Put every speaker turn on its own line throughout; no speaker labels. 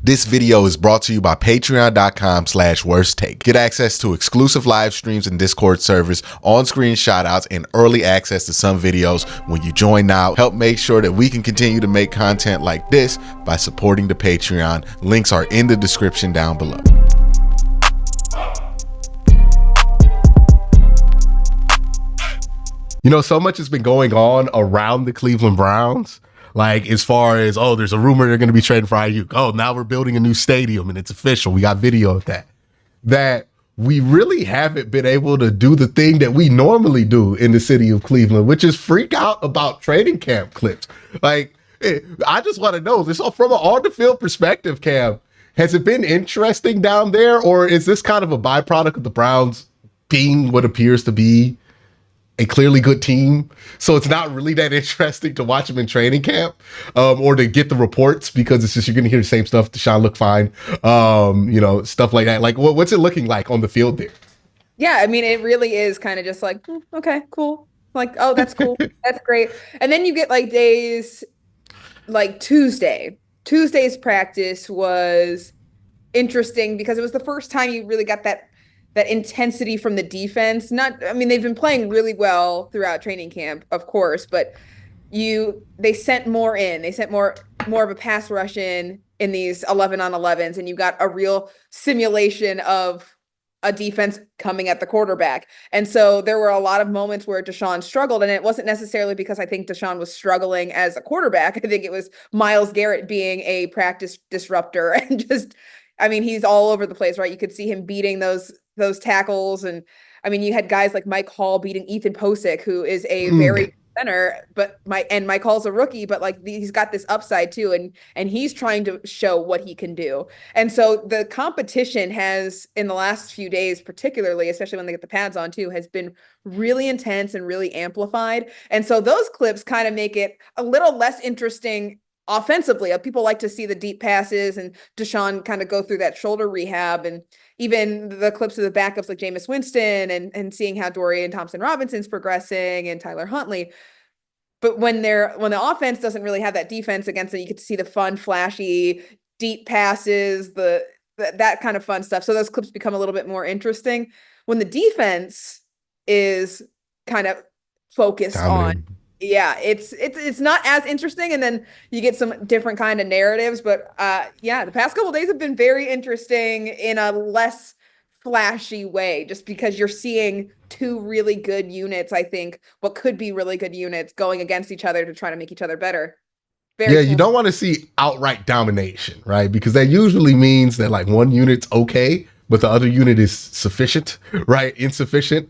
This video is brought to you by patreon.com/worsttake. Get access to exclusive live streams and Discord servers, on-screen shoutouts, and early access to some videos when you join now. Help make sure that we can continue to make content like this by supporting the Patreon. Links are in the description down below. You know, so much has been going on around the Cleveland Browns. Like, as far as, oh, there's a rumor they're going to be trading for Ayuk. Oh, now we're building a new stadium and it's official. We got video of that. That we really haven't been able to do the thing that we normally do in the city of Cleveland, which is freak out about training camp clips. Like, I just want to know this from an on-the-field perspective, Cam. Has it been interesting down there, or is this kind of a byproduct of the Browns being what appears to be a clearly good team, so it's not really that interesting to watch them in training camp, or to get the reports, because it's just, you're going to hear the same stuff. Deshaun looked fine, stuff like that. Like, what's it looking like on the field there?
Yeah, I mean, it really is kind of just like, okay, cool. Like, oh, that's cool. That's great. And then you get like days like Tuesday. Tuesday's practice was interesting because it was the first time you really got that intensity from the defense. They've been playing really well throughout training camp, of course, but they sent more in. They sent more of a pass rush in these 11-on-11s, and you got a real simulation of a defense coming at the quarterback. And so there were a lot of moments where Deshaun struggled, and it wasn't necessarily because I think Deshaun was struggling as a quarterback. I think it was Myles Garrett being a practice disruptor and just, he's all over the place, right? You could see him beating those tackles. And you had guys like Mike Hall beating Ethan Posick, who is a very good center, but Mike Hall's a rookie, but like he's got this upside too. And he's trying to show what he can do. And so the competition has, in the last few days, particularly, especially when they get the pads on too, has been really intense and really amplified. And so those clips kind of make it a little less interesting offensively. People like to see the deep passes and Deshaun kind of go through that shoulder rehab, and even the clips of the backups like Jameis Winston and seeing how Dorian Thompson-Robinson's progressing and Tyler Huntley. But when the offense doesn't really have that defense against it, you get to see the fun, flashy, deep passes, that kind of fun stuff. So those clips become a little bit more interesting. When the defense is kind of focused on, it's not as interesting, and then you get some different kind of narratives. But the past couple of days have been very interesting in a less flashy way, just because you're seeing two really good units, I think, what could be really good units going against each other to try to make each other better.
Very cool. You don't want to see outright domination, right? Because that usually means that like one unit's okay, but the other unit is sufficient, right? Insufficient.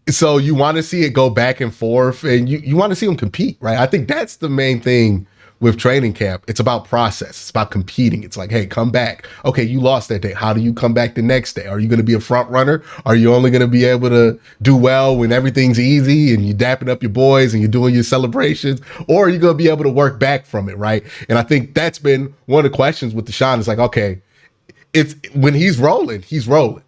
So you want to see it go back and forth, and you want to see them compete, right? I think that's the main thing with training camp. It's about process. It's about competing. It's like, hey, come back. Okay, you lost that day. How do you come back the next day? Are you going to be a front runner? Are you only going to be able to do well when everything's easy and you're dapping up your boys and you're doing your celebrations? Or are you going to be able to work back from it, right? And I think that's been one of the questions with Deshaun. It's like, okay, it's when he's rolling,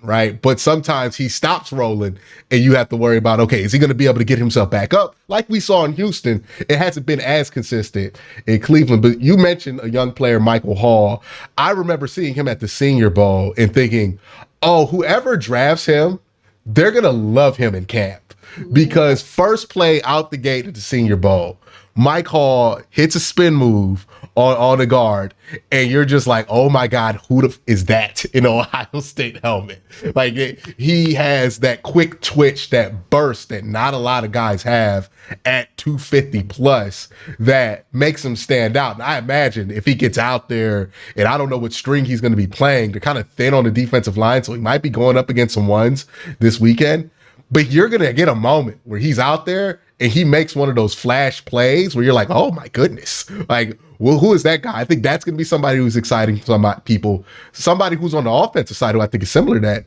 right? But sometimes he stops rolling and you have to worry about, okay, is he going to be able to get himself back up? Like we saw in Houston, it hasn't been as consistent in Cleveland. But you mentioned a young player, Michael Hall. I remember seeing him at the Senior Bowl and thinking, oh, whoever drafts him, they're going to love him in camp. Because first play out the gate at the Senior Bowl, Mike Hall hits a spin move on the guard, and you're just like, oh my God, who is that in an Ohio State helmet? Like, he has that quick twitch, that burst that not a lot of guys have at 250 plus that makes him stand out. And I imagine if he gets out there, and I don't know what string he's going to be playing, they're kind of thin on the defensive line, so he might be going up against some ones this weekend. But you're going to get a moment where he's out there and he makes one of those flash plays where you're like, oh my goodness, like, well, who is that guy? I think that's going to be somebody who's exciting for some people. Somebody who's on the offensive side who I think is similar to that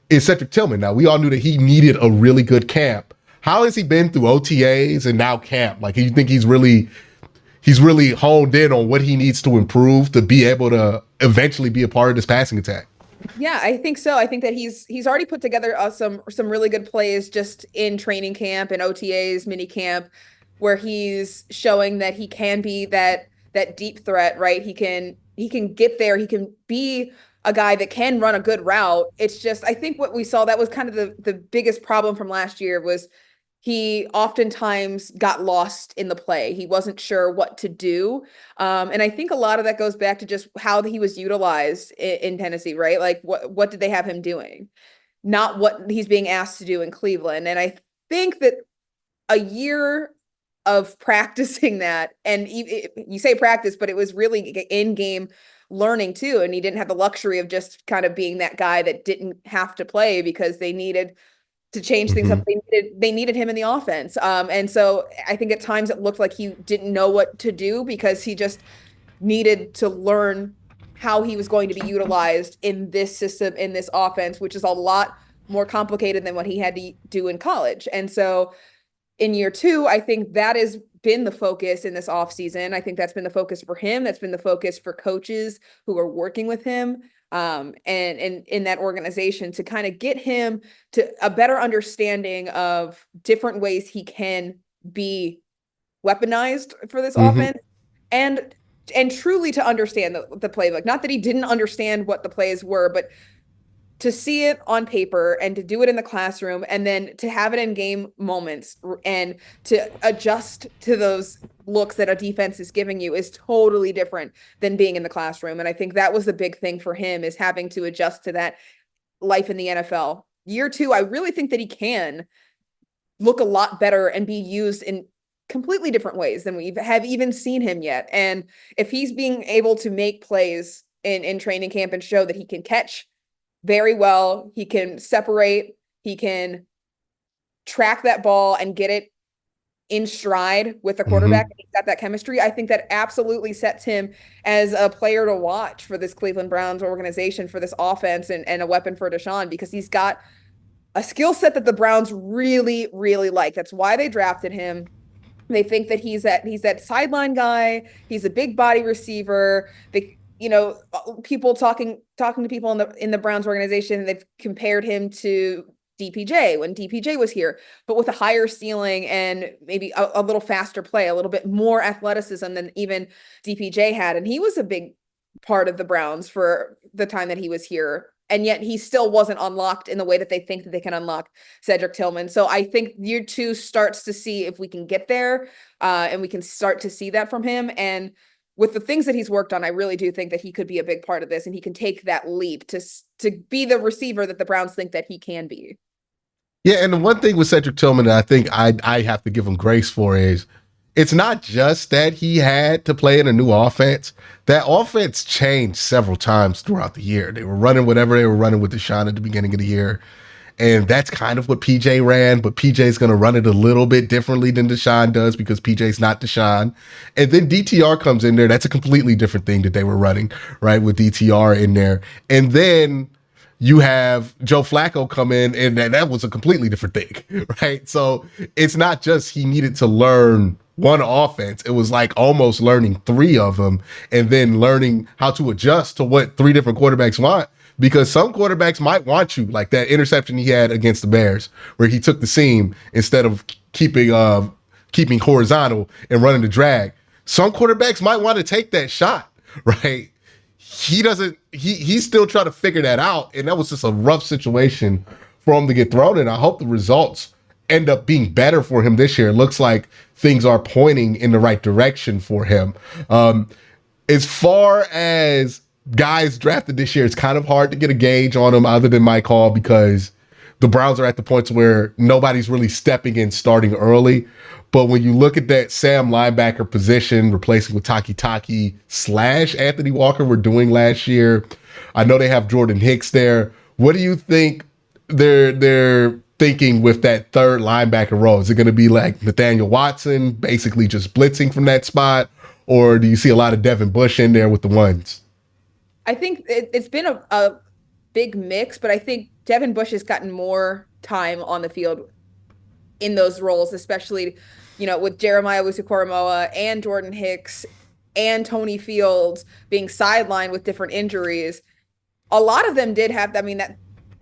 is Cedric Tillman. Now, we all knew that he needed a really good camp. How has he been through OTAs and now camp? Like, you think he's really honed in on what he needs to improve to be able to eventually be a part of this passing attack?
Yeah, I think so. I think that he's already put together some really good plays just in training camp and OTAs, mini camp, where he's showing that he can be that deep threat, right? He can get there. He can be a guy that can run a good route. It's just, I think what we saw, that was kind of the biggest problem from last year, was he oftentimes got lost in the play. He wasn't sure what to do. And I think a lot of that goes back to just how he was utilized in Tennessee, right? Like what did they have him doing? Not what he's being asked to do in Cleveland. And I think that a year of practicing that, and you say practice, but it was really in-game learning too. And he didn't have the luxury of just kind of being that guy that didn't have to play because they needed to change things up. They needed him in the offense. And so I think at times it looked like he didn't know what to do because he just needed to learn how he was going to be utilized in this system, in this offense, which is a lot more complicated than what he had to do in college. And so in year two, I think that has been the focus in this offseason. I think that's been the focus for him. That's been the focus for coaches who are working with him and in that organization, to kind of get him to a better understanding of different ways he can be weaponized for this offense, and truly to understand the playbook. Not that he didn't understand what the plays were, but to see it on paper and to do it in the classroom, and then to have it in game moments and to adjust to those looks that a defense is giving you is totally different than being in the classroom. And I think that was the big thing for him, is having to adjust to that life in the NFL. Year two, I really think that he can look a lot better and be used in completely different ways than we have even seen him yet. And if he's being able to make plays in training camp and show that he can catch very well, he can separate, he can track that ball and get it in stride with the quarterback, and he's got that chemistry, I think that absolutely sets him as a player to watch for this Cleveland Browns organization, for this offense, and a weapon for Deshaun, because he's got a skill set that the Browns really, really like. That's why they drafted him. They think that he's that sideline guy. He's a big body receiver. People talking to people in the Browns organization, they've compared him to DPJ when DPJ was here, but with a higher ceiling and maybe a little faster play, a little bit more athleticism than even DPJ had. And he was a big part of the Browns for the time that he was here. And yet he still wasn't unlocked in the way that they think that they can unlock Cedric Tillman. So I think year two starts to see if we can get there, and we can start to see that from him. And with the things that he's worked on, I really do think that he could be a big part of this, and he can take that leap to be the receiver that the Browns think that he can be.
Yeah, and the one thing with Cedric Tillman that I think I have to give him grace for is it's not just that he had to play in a new offense. That offense changed several times throughout the year. They were running whatever they were running with Deshaun at the beginning of the year. And that's kind of what PJ ran, but PJ's going to run it a little bit differently than Deshaun does because PJ's not Deshaun. And then DTR comes in there. That's a completely different thing that they were running, right, with DTR in there. And then you have Joe Flacco come in, and that was a completely different thing, right? So it's not just he needed to learn one offense. It was like almost learning three of them, and then learning how to adjust to what three different quarterbacks want. Because some quarterbacks might want you, like that interception he had against the Bears, where he took the seam instead of keeping horizontal and running the drag. Some quarterbacks might want to take that shot, right? He doesn't. He's still trying to figure that out, and that was just a rough situation for him to get thrown in. I hope the results end up being better for him this year. It looks like things are pointing in the right direction for him. As far as guys drafted this year, it's kind of hard to get a gauge on them other than Mike Hall, because the Browns are at the points where nobody's really stepping in starting early. But when you look at that Sam linebacker position, replacing with Taki / Anthony Walker we're doing last year, I know they have Jordan Hicks there. What do you think they're thinking with that third linebacker role? Is it going to be like Nathaniel Watson, basically just blitzing from that spot? Or do you see a lot of Devin Bush in there with the ones?
I think it's been a big mix, but I think Devin Bush has gotten more time on the field in those roles, especially, with Jeremiah Owusu-Koramoah and Jordan Hicks and Tony Fields being sidelined with different injuries. A lot of them did have, that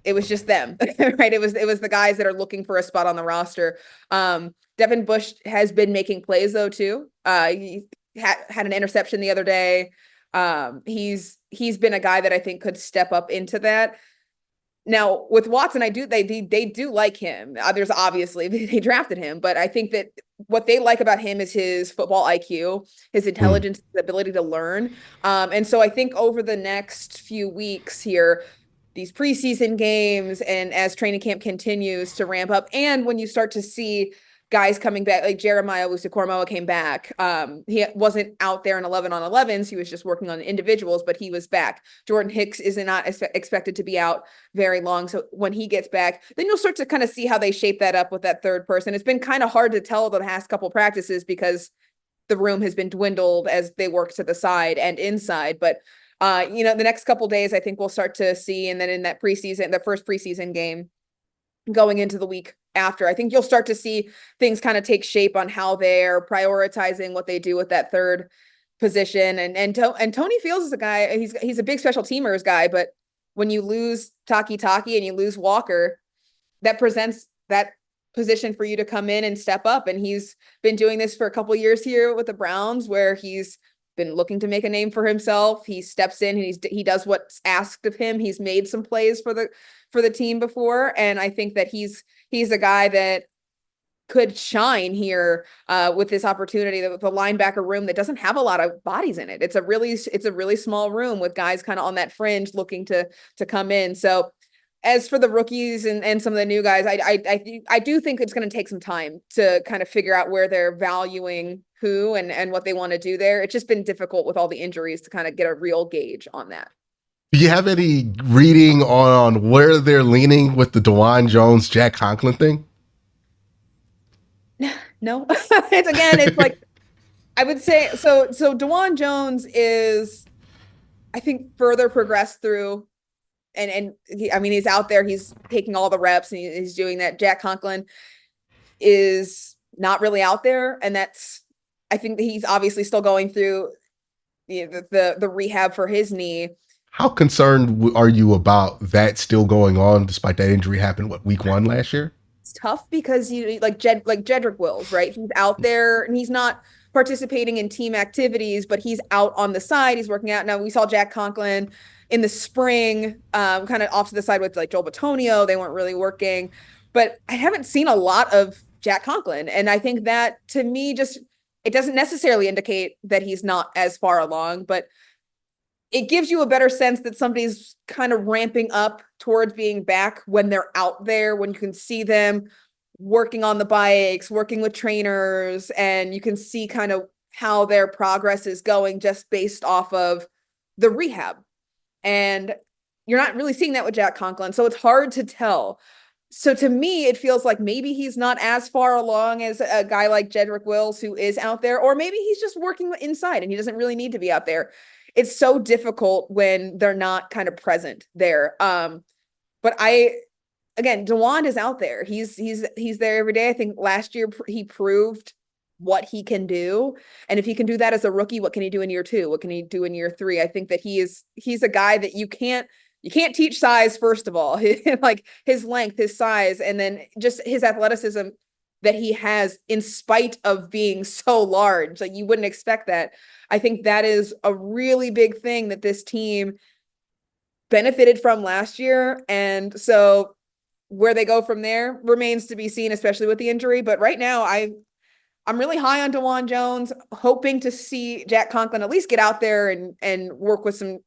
it was just them, right? It was the guys that are looking for a spot on the roster. Devin Bush has been making plays though too. He had an interception the other day. He's been a guy that I think could step up into that. Now with Watson, they do like him. There's obviously they drafted him, but I think that what they like about him is his football IQ, his
Hmm.
intelligence, his ability to learn. And so I think over the next few weeks here, these preseason games and as training camp continues to ramp up, and when you start to see guys coming back, like Jeremiah Wusu came back. He wasn't out there in 11 on 11s. He was just working on individuals, but he was back. Jordan Hicks is not expected to be out very long. So when he gets back, then you'll start to kind of see how they shape that up with that third person. It's been kind of hard to tell the past couple practices because the room has been dwindled as they work to the side and inside. But the next couple days, I think we'll start to see, and then in that preseason, the first preseason game, going into the week after, I think you'll start to see things kind of take shape on how they're prioritizing what they do with that third position. And Tony Fields is a guy, he's a big special teamers guy, but when you lose Taki and you lose Walker, that presents that position for you to come in and step up. And he's been doing this for a couple years here with the Browns, where he's been looking to make a name for himself. He steps in and he does what's asked of him. He's made some plays for the team before, and I think that he's a guy that could shine here with this opportunity, with a linebacker room that doesn't have a lot of bodies in it. It's a really small room with guys kind of on that fringe looking to come in. So as for the rookies and some of the new guys, I do think it's going to take some time to kind of figure out where they're valuing who and what they want to do there. It's just been difficult with all the injuries to kind of get a real gauge on that.
Do you have any reading on where they're leaning with the DeJuan Jones, Jack Conklin thing?
No, it's like, I would say, so DeJuan Jones is, I think, further progressed through, and he's out there, he's taking all the reps and he's doing that. Jack Conklin is not really out there, and I think that he's obviously still going through the rehab for his knee.
How concerned are you about that still going on despite that injury happened, week 1 last year?
It's tough because you like Jedrick Wills, right? He's out there and he's not participating in team activities, but he's out on the side. He's working out. Now we saw Jack Conklin in the spring, kind of off to the side with like Joel Bitonio. They weren't really working, but I haven't seen a lot of Jack Conklin. And I think that to me, it doesn't necessarily indicate that he's not as far along, but it gives you a better sense that somebody's kind of ramping up towards being back when they're out there, when you can see them working on the bikes, working with trainers, and you can see kind of how their progress is going just based off of the rehab. And you're not really seeing that with Jack Conklin, so it's hard to tell. So to me, it feels like maybe he's not as far along as a guy like Jedrick Wills, who is out there, or maybe he's just working inside and he doesn't really need to be out there. It's so difficult when they're not kind of present there. But again, DeJuan is out there. He's there every day. I think last year he proved what he can do. And if he can do that as a rookie, what can he do in year 2? What can he do in year 3? I think that he's a guy that you can't teach size, first of all, like his length, his size, and then just his athleticism that he has in spite of being so large. Like, you wouldn't expect that. I think that is a really big thing that this team benefited from last year. And so where they go from there remains to be seen, especially with the injury. But right now, I'm really high on DeJuan Jones, hoping to see Jack Conklin at least get out there and work with some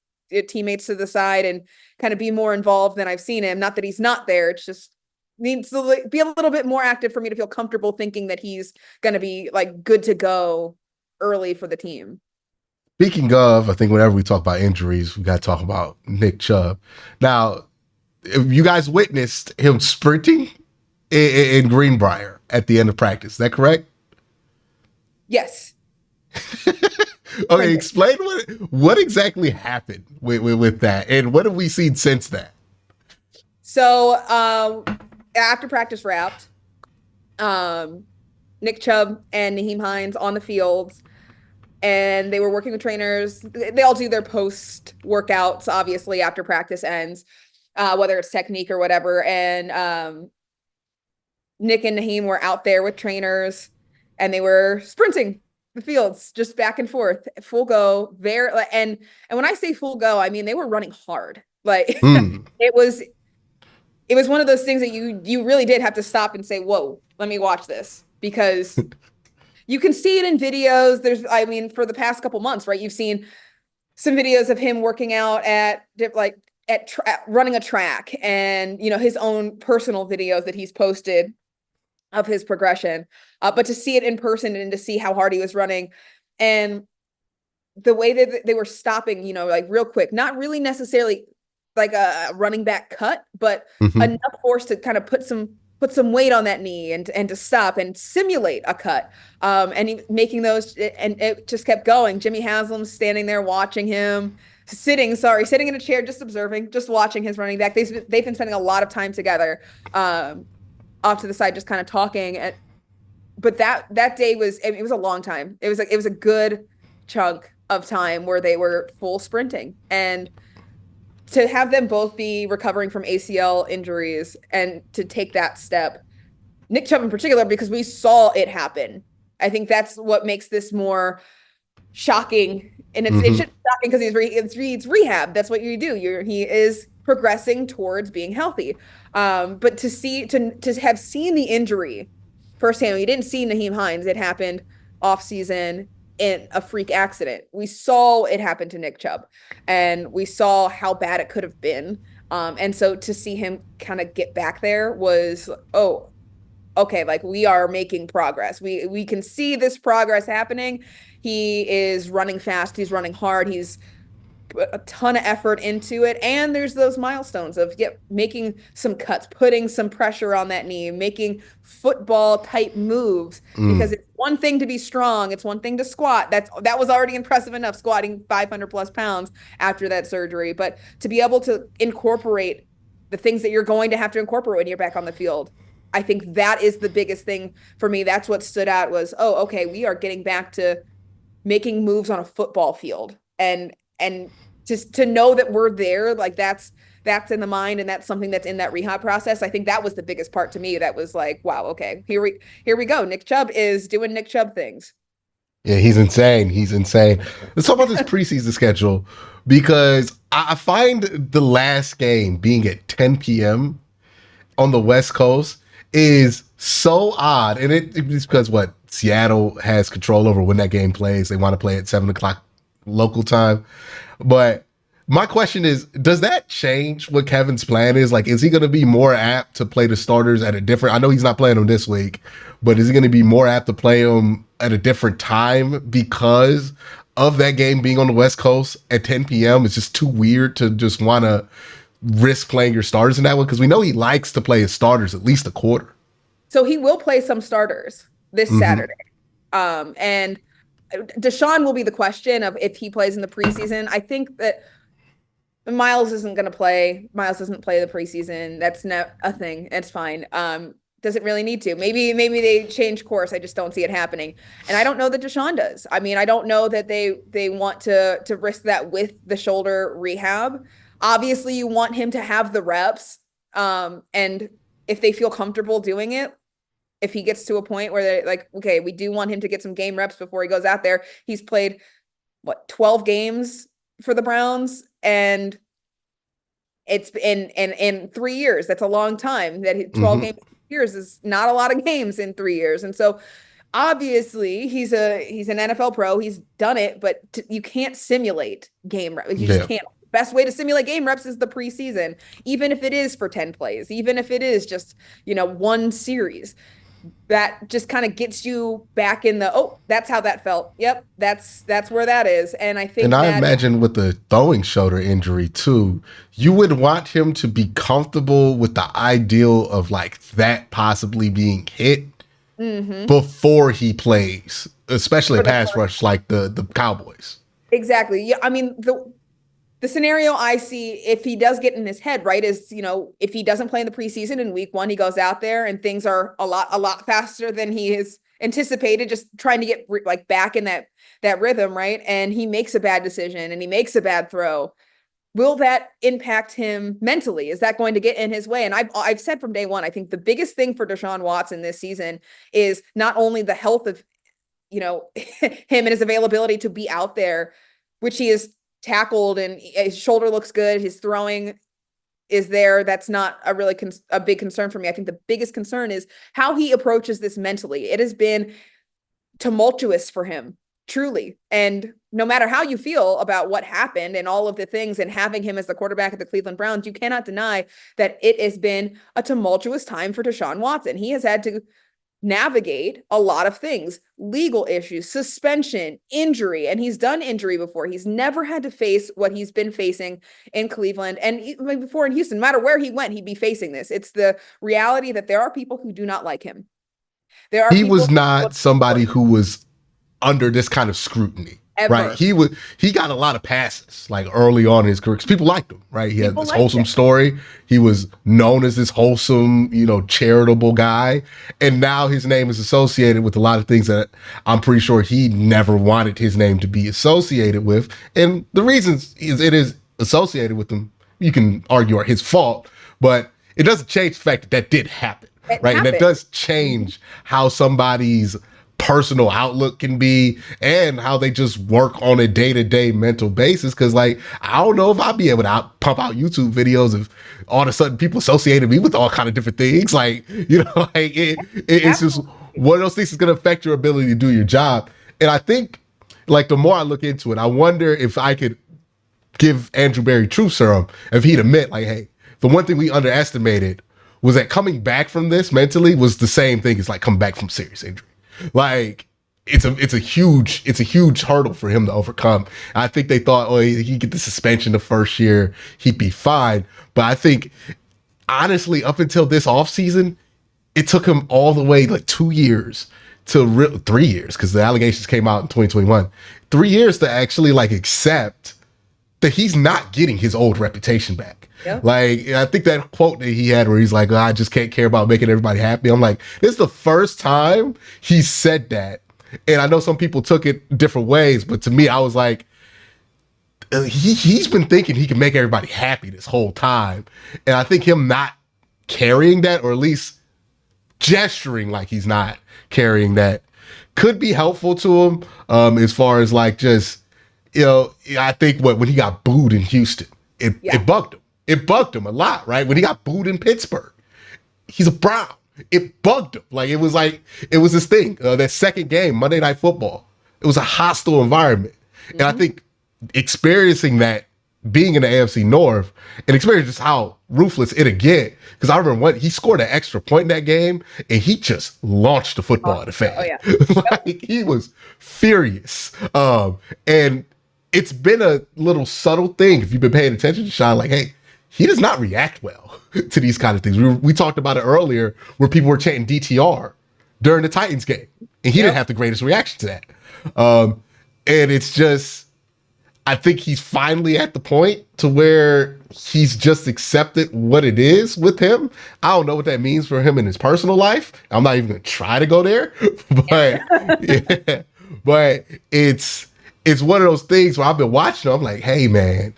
teammates to the side and kind of be more involved than I've seen him. Not that he's not there. It's just needs to be a little bit more active for me to feel comfortable thinking that he's going to be like good to go early for the team.
Speaking of, I think whenever we talk about injuries, we got to talk about Nick Chubb. Now, you guys witnessed him sprinting in Greenbrier at the end of practice. Is that correct?
Yes.
Okay, explain what exactly happened with that, and what have we seen since that?
So after practice wrapped, Nick Chubb and Naheem Hines on the field, and they were working with trainers. They all do their post workouts, obviously, after practice ends, whether it's technique or whatever. And Nick and Naheem were out there with trainers, and they were sprinting. the fields, just back and forth, full go. Very and when I say full go, I mean they were running hard. Like
Mm.
it was one of those things that you really did have to stop and say, "Whoa, let me watch this," because you can see it in videos. I mean, for the past couple months, right? You've seen some videos of him working out at running a track, and his own personal videos that he's posted of his progression. But to see it in person and to see how hard he was running, and the way that they were stopping, like real quick, not really necessarily like a running back cut, but
Hmm.
enough force to kind of put some weight on that knee and to stop and simulate a cut. And making those, and it just kept going. Jimmy Haslam standing there watching him, sitting in a chair, just observing, just watching his running back. They've been spending a lot of time together, off to the side, just kind of talking. But that day it was a long time. It was a good chunk of time where they were full sprinting, and to have them both be recovering from ACL injuries and to take that step, Nick Chubb in particular, because we saw it happen. I think that's what makes this more shocking, and it
Hmm.
should be shocking because it's rehab. That's what you do. He is progressing towards being healthy. But to have seen the injury firsthand, we didn't see Naheem Hines. It happened off season in a freak accident. We saw it happen to Nick Chubb, and we saw how bad it could have been. And so to see him kind of get back there was, oh, okay, like we are making progress. We can see this progress happening. He is running fast, he's running hard, he's put a ton of effort into it. And there's those milestones of making some cuts, putting some pressure on that knee, making football type moves. Because
Mm.
it's one thing to be strong, it's one thing to squat. That was already impressive enough, squatting 500 plus pounds after that surgery. But to be able to incorporate the things that you're going to have to incorporate when you're back on the field, I think that is the biggest thing for me. That's what stood out was, oh, okay, we are getting back to making moves on a football field, and just to know that we're there, like that's in the mind, and that's something that's in that rehab process. I think that was the biggest part to me. That was like, wow, okay, here we go. Nick Chubb is doing Nick Chubb things.
Yeah, he's insane. He's insane. Let's talk about this preseason schedule because I find the last game being at 10 p.m. on the West Coast is so odd. And it's because what Seattle has control over when that game plays. They want to play at 7 o'clock local time. But my question is, does that change what Kevin's plan is? Like, is he going to be more apt to play the starters at a different, I know he's not playing them this week, but is he going to be more apt to play them at a different time because of that game being on the West Coast at 10 p.m.? It's just too weird to just want to risk playing your starters in that one because we know he likes to play his starters at least a quarter.
So he will play some starters this
Mm-hmm.
Saturday. And Deshaun will be the question of if he plays in the preseason. I think that Miles isn't going to play. Miles doesn't play the preseason. That's not a thing. It's fine. Doesn't really need to. Maybe they change course. I just don't see it happening. And I don't know that Deshaun does. I mean, I don't know that they want to risk that with the shoulder rehab. Obviously, you want him to have the reps. And if they feel comfortable doing it, if he gets to a point where they're like, okay, we do want him to get some game reps before he goes out there. He's played what, 12 games for the Browns, and it's in 3 years. That's a long time. That 12
Mm-hmm.
games in years is not a lot of games in 3 years. And so obviously he's an NFL pro. He's done it, but you can't simulate game reps. You just
Yeah.
can't. Best way to simulate game reps is the preseason, even if it is for 10 plays, even if it is just, one series. That just kind of gets you back in the, oh, that's how that felt. Yep, that's where that is. And I
And
think
I
that
imagine with the throwing shoulder injury too, you would want him to be comfortable with the ideal of like that possibly being hit
mhm,
before he plays, especially a
for the
pass
first,
rush like the Cowboys.
exactly. Yeah, I mean, the scenario I see, if he does get in his head, right, is, if he doesn't play in the preseason in week 1, he goes out there and things are a lot faster than he is anticipated, just trying to get like back in that rhythm, right? And he makes a bad decision and he makes a bad throw. Will that impact him mentally? Is that going to get in his way? And I've said from day one, I think the biggest thing for Deshaun Watson this season is not only the health of him and his availability to be out there, which he is tackled and his shoulder looks good. His throwing is there. That's not a big concern for me. I think the biggest concern is how he approaches this mentally. It has been tumultuous for him, truly. And no matter how you feel about what happened and all of the things and having him as the quarterback of the Cleveland Browns, you cannot deny that it has been a tumultuous time for Deshaun Watson. He has had to navigate a lot of things, legal issues, suspension, injury, and he's done injury before. He's never had to face what he's been facing in Cleveland and before in Houston. No matter where he went, he'd be facing this. It's the reality that there are people who do not like him.
He was not somebody who was under this kind of scrutiny. Ever. Right. He got a lot of passes like early on in his career because people liked him, right? He had this wholesome story. He was known as this wholesome, charitable guy. And now his name is associated with a lot of things that I'm pretty sure he never wanted his name to be associated with. And the reasons it is associated with him, you can argue are his fault, but it doesn't change the fact that did happen. Right. And that does change how somebody's personal outlook can be and how they just work on a day-to-day mental basis. Cause I don't know if I'll be able to pump out YouTube videos if all of a sudden people associated me with all kind of different things. It's just one of those things that's going to affect your ability to do your job. And I think the more I look into it, I wonder if I could give Andrew Berry truth serum if he'd admit hey, the one thing we underestimated was that coming back from this mentally was the same thing as coming back from serious injury. It's a huge hurdle for him to overcome. I think they thought, he'd get the suspension the first year, he'd be fine. But I think honestly, up until this offseason, it took him all the way 2 years to 3 years because the allegations came out in 2021. 3 years to actually accept that he's not getting his old reputation back. Yep. I think that quote that he had where he's like, I just can't care about making everybody happy. I'm like, this is the first time he said that. And I know some people took it different ways, but to me, I was like, he's been thinking he can make everybody happy this whole time. And I think him not carrying that, or at least gesturing like he's not carrying that, could be helpful to him as far as I think when he got booed in Houston, it bugged him. It bugged him a lot, right? When he got booed in Pittsburgh, he's a Brown. It bugged him. It was this thing. That second game, Monday Night Football, it was a hostile environment. Mm-hmm. And I think experiencing that, being in the AFC North, and experiencing just how ruthless it'd get. Because I remember he scored an extra point in that game, and he just launched the football at a fan. Oh, yeah. He was furious. And it's been a little subtle thing, if you've been paying attention to Sean, hey, he does not react well to these kind of things. We talked about it earlier where people were chanting DTR during the Titans game, and he didn't have the greatest reaction to that. And it's just, I think he's finally at the point to where he's just accepted what it is with him. I don't know what that means for him in his personal life. I'm not even going to try to go there, but but it's one of those things where I've been watching. I'm like, hey man,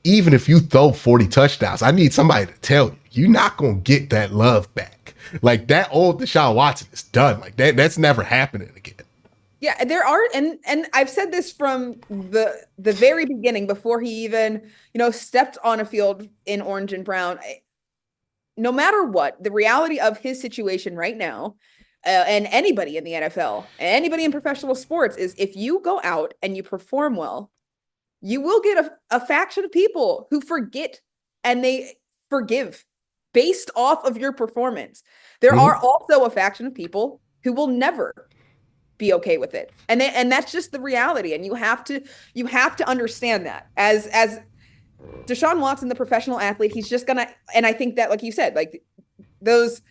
even if you throw 40 touchdowns, I need somebody to tell you, you're not going to get that love back. That old Deshaun Watson is done. That's never happening again.
Yeah, there are, and I've said this from the very beginning, before he even, stepped on a field in orange and brown. No matter what, the reality of his situation right now, and anybody in the NFL, anybody in professional sports, is if you go out and you perform well, you will get a faction of people who forget and they forgive based off of your performance. There are also a faction of people who will never be okay with it. And that's just the reality. And you have to understand that as Deshaun Watson, the professional athlete, he's just gonna, and I think that, like you said, those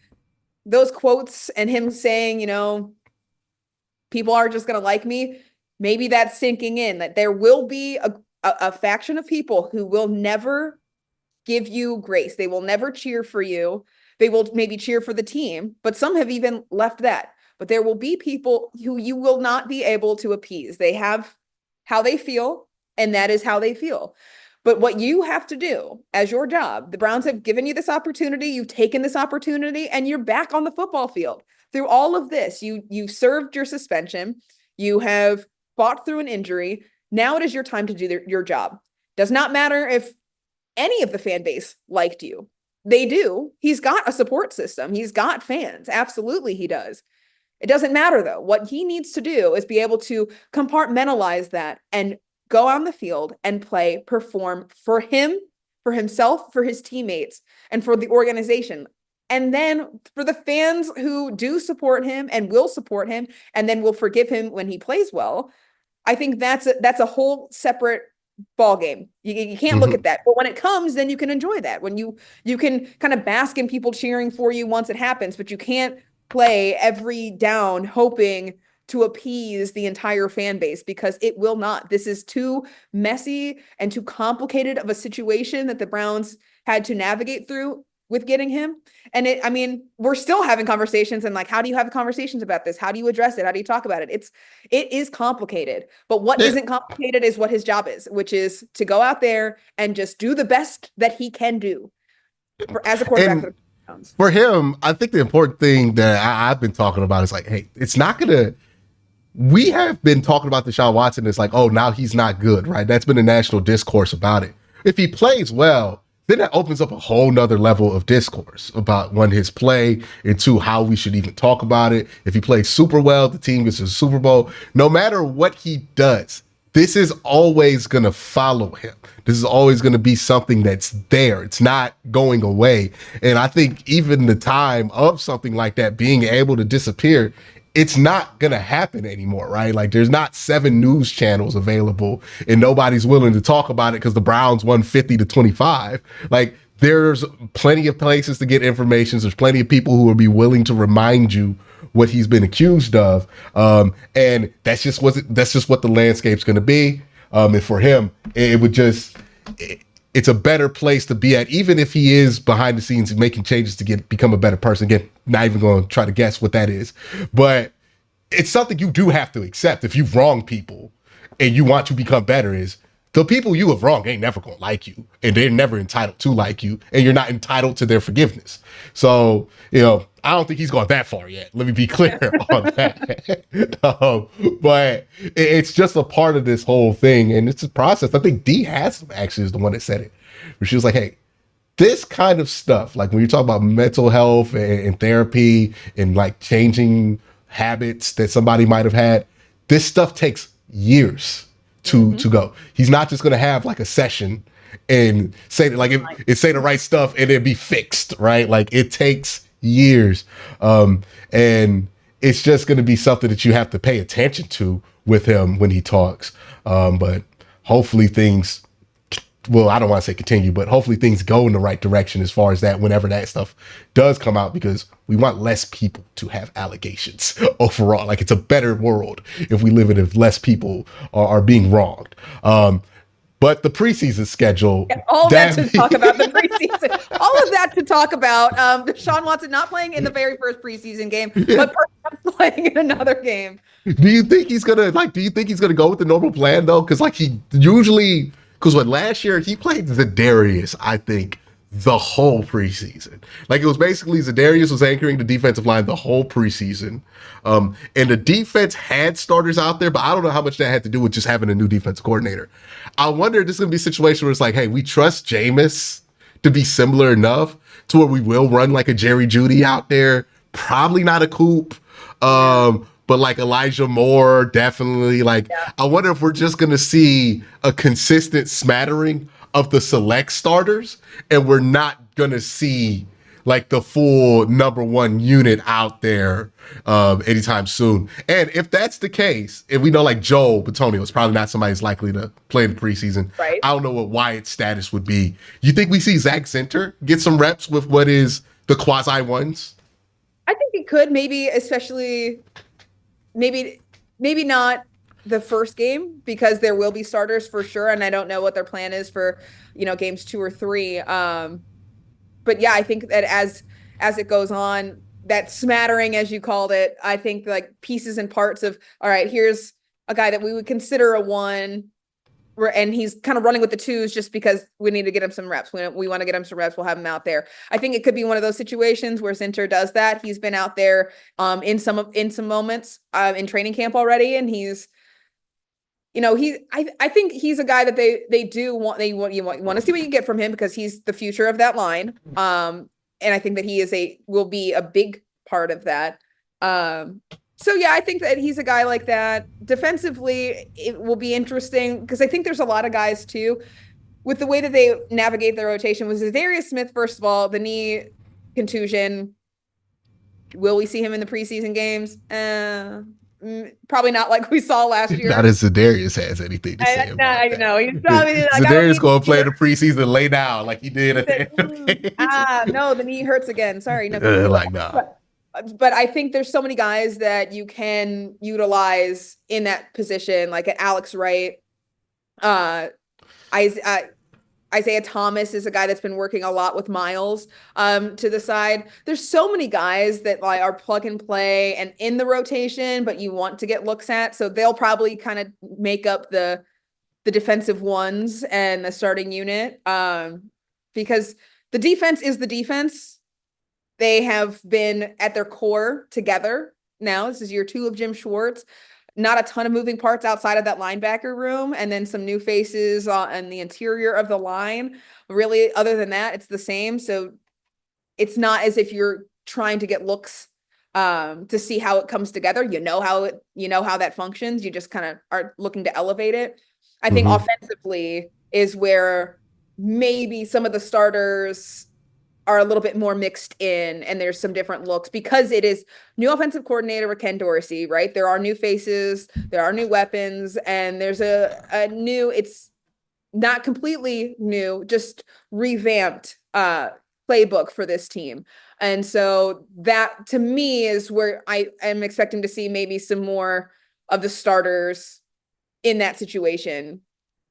quotes and him saying, people are just gonna like me, maybe that's sinking in, that there will be a faction of people who will never give you grace. They will never cheer for you. They will maybe cheer for the team, but some have even left that. But there will be people who you will not be able to appease. They have how they feel, and that is how they feel. But what you have to do as your job, the Browns have given you this opportunity, you've taken this opportunity, and you're back on the football field. Through all of this, you served your suspension. You have fought through an injury. Now it is your time to do your job. Does not matter if any of the fan base liked you. They do. He's got a support system. He's got fans. Absolutely, he does. It doesn't matter, though. What he needs to do is be able to compartmentalize that and go on the field and play, perform for him, for himself, for his teammates, and for the organization. And then for the fans who do support him and will support him and then will forgive him when he plays well, I think that's a whole separate ball game. You can't look at that. But when it comes, then you can enjoy that. When you can kind of bask in people cheering for you once it happens, but you can't play every down hoping to appease the entire fan base, because it will not. This is too messy and too complicated of a situation that the Browns had to navigate through with getting him. And I mean, we're still having conversations, and like, how do you have conversations about this? How do you address it? How do you talk about it? It is complicated, but what isn't complicated is what his job is, which is to go out there and just do the best that he can do as a quarterback.
For him, I think the important thing that I've been talking about is like, hey, it's not going to, we have been talking about Deshaun Watson. It's like, oh, now he's not good, right? That's been a national discourse about it. If he plays well, then that opens up a whole nother level of discourse about, one, his play, and two, how we should even talk about it. If he plays super well, the team gets to the Super Bowl. No matter what he does, this is always going to follow him. This is always going to be something that's there. It's not going away. And I think even the time of something like that being able to disappear, it's not going to happen anymore, right? Like, there's not 7 news channels available and nobody's willing to talk about it because the Browns won 50-25. Like, there's plenty of places to get information. There's plenty of people who will be willing to remind you what he's been accused of. And that's just what the landscape's going to be. And for him, it's a better place to be at, even if he is behind the scenes making changes to become a better person. Again, not even going to try to guess what that is, but it's something you do have to accept. If you've wronged people and you want to become better, is the people you have wronged ain't never going to like you, and they're never entitled to like you, and you're not entitled to their forgiveness. So, I don't think he's gone that far yet. Let me be clear on that. But it's just a part of this whole thing, and it's a process. I think Dee Haslam actually is the one that said it, where she was like, hey, this kind of stuff, like when you talk about mental health and therapy and like changing habits that somebody might have had, this stuff takes years to go. He's not just going to have like a session and say that, like, it say the right stuff and it be fixed, right? Like, it takes years. And it's just going to be something that you have to pay attention to with him when he talks. But hopefully things, well, I don't want to say continue, but hopefully things go in the right direction as far as that whenever that stuff does come out, because we want less people to have allegations overall. Like, it's a better world if we live in it, if less people are being wronged. But the preseason schedule.
Yeah, all that to talk about the preseason. All of that to talk about Deshaun Watson not playing in the very first preseason game, but perhaps playing in another game.
Do you think he's gonna go with the normal plan though? Because like he usually, last year he played Zadarius, I think, the whole preseason. Like, it was basically Zadarius was anchoring the defensive line the whole preseason. And the defense had starters out there, but I don't know how much that had to do with just having a new defensive coordinator. I wonder if this is going to be a situation where it's like, hey, we trust Jameis to be similar enough to where we will run like a Jerry Jeudy out there. Probably not a Coop. But like Elijah Moore, definitely. Like, I wonder if we're just going to see a consistent smattering of the select starters, and we're not going to see like the full number one unit out there anytime soon. And if that's the case, if we know like Joe Bitonio is probably not somebody who's likely to play in the preseason,
right?
I don't know what Wyatt's status would be. You think we see Zach Zinter get some reps with what is the quasi ones?
I think he could, maybe, especially maybe not the first game, because there will be starters for sure, and I don't know what their plan is for games 2 or 3. But yeah, I think that as it goes on, that smattering, as you called it, I think like pieces and parts of, all right, here's a guy that we would consider a 1, and he's kind of running with the twos just because we need to get him some reps. We want to get him some reps. We'll have him out there. I think it could be one of those situations where Zinter does that. He's been out there in some moments in training camp already, and he's, I think he's a guy that they want to see what you get from him because he's the future of that line. And I think that he will be a big part of that. So yeah, I think that he's a guy like that. Defensively, it will be interesting because I think there's a lot of guys too with the way that they navigate their rotation. Was Darius Smith, first of all, the knee contusion. Will we see him in the preseason games? Probably not like we saw last year.
Not as Zadarius has anything to say about that.
I know. He's probably like,
Zadarius going to play in the preseason and lay down like he did at the end of the game.
No, the knee hurts again. Sorry. No,
nah.
But I think there's so many guys that you can utilize in that position, like at Alex Wright. Isaiah Thomas is a guy that's been working a lot with Miles to the side. There's so many guys that like are plug and play and in the rotation, but you want to get looks at. So they'll probably kind of make up the defensive ones and the starting unit because the defense is the defense. They have been at their core together now. This is year 2 of Jim Schwartz. Not a ton of moving parts outside of that linebacker room, and then some new faces on the interior of the line. Really, other than that, it's the same. So it's not as if you're trying to get looks to see how it comes together. You know how that functions. You just kind of are looking to elevate it. I think offensively is where maybe some of the starters are a little bit more mixed in, and there's some different looks because it is new offensive coordinator with Ken Dorsey, right? There are new faces, there are new weapons, and there's a new, it's not completely new, just revamped playbook for this team. And so that to me is where I am expecting to see maybe some more of the starters in that situation.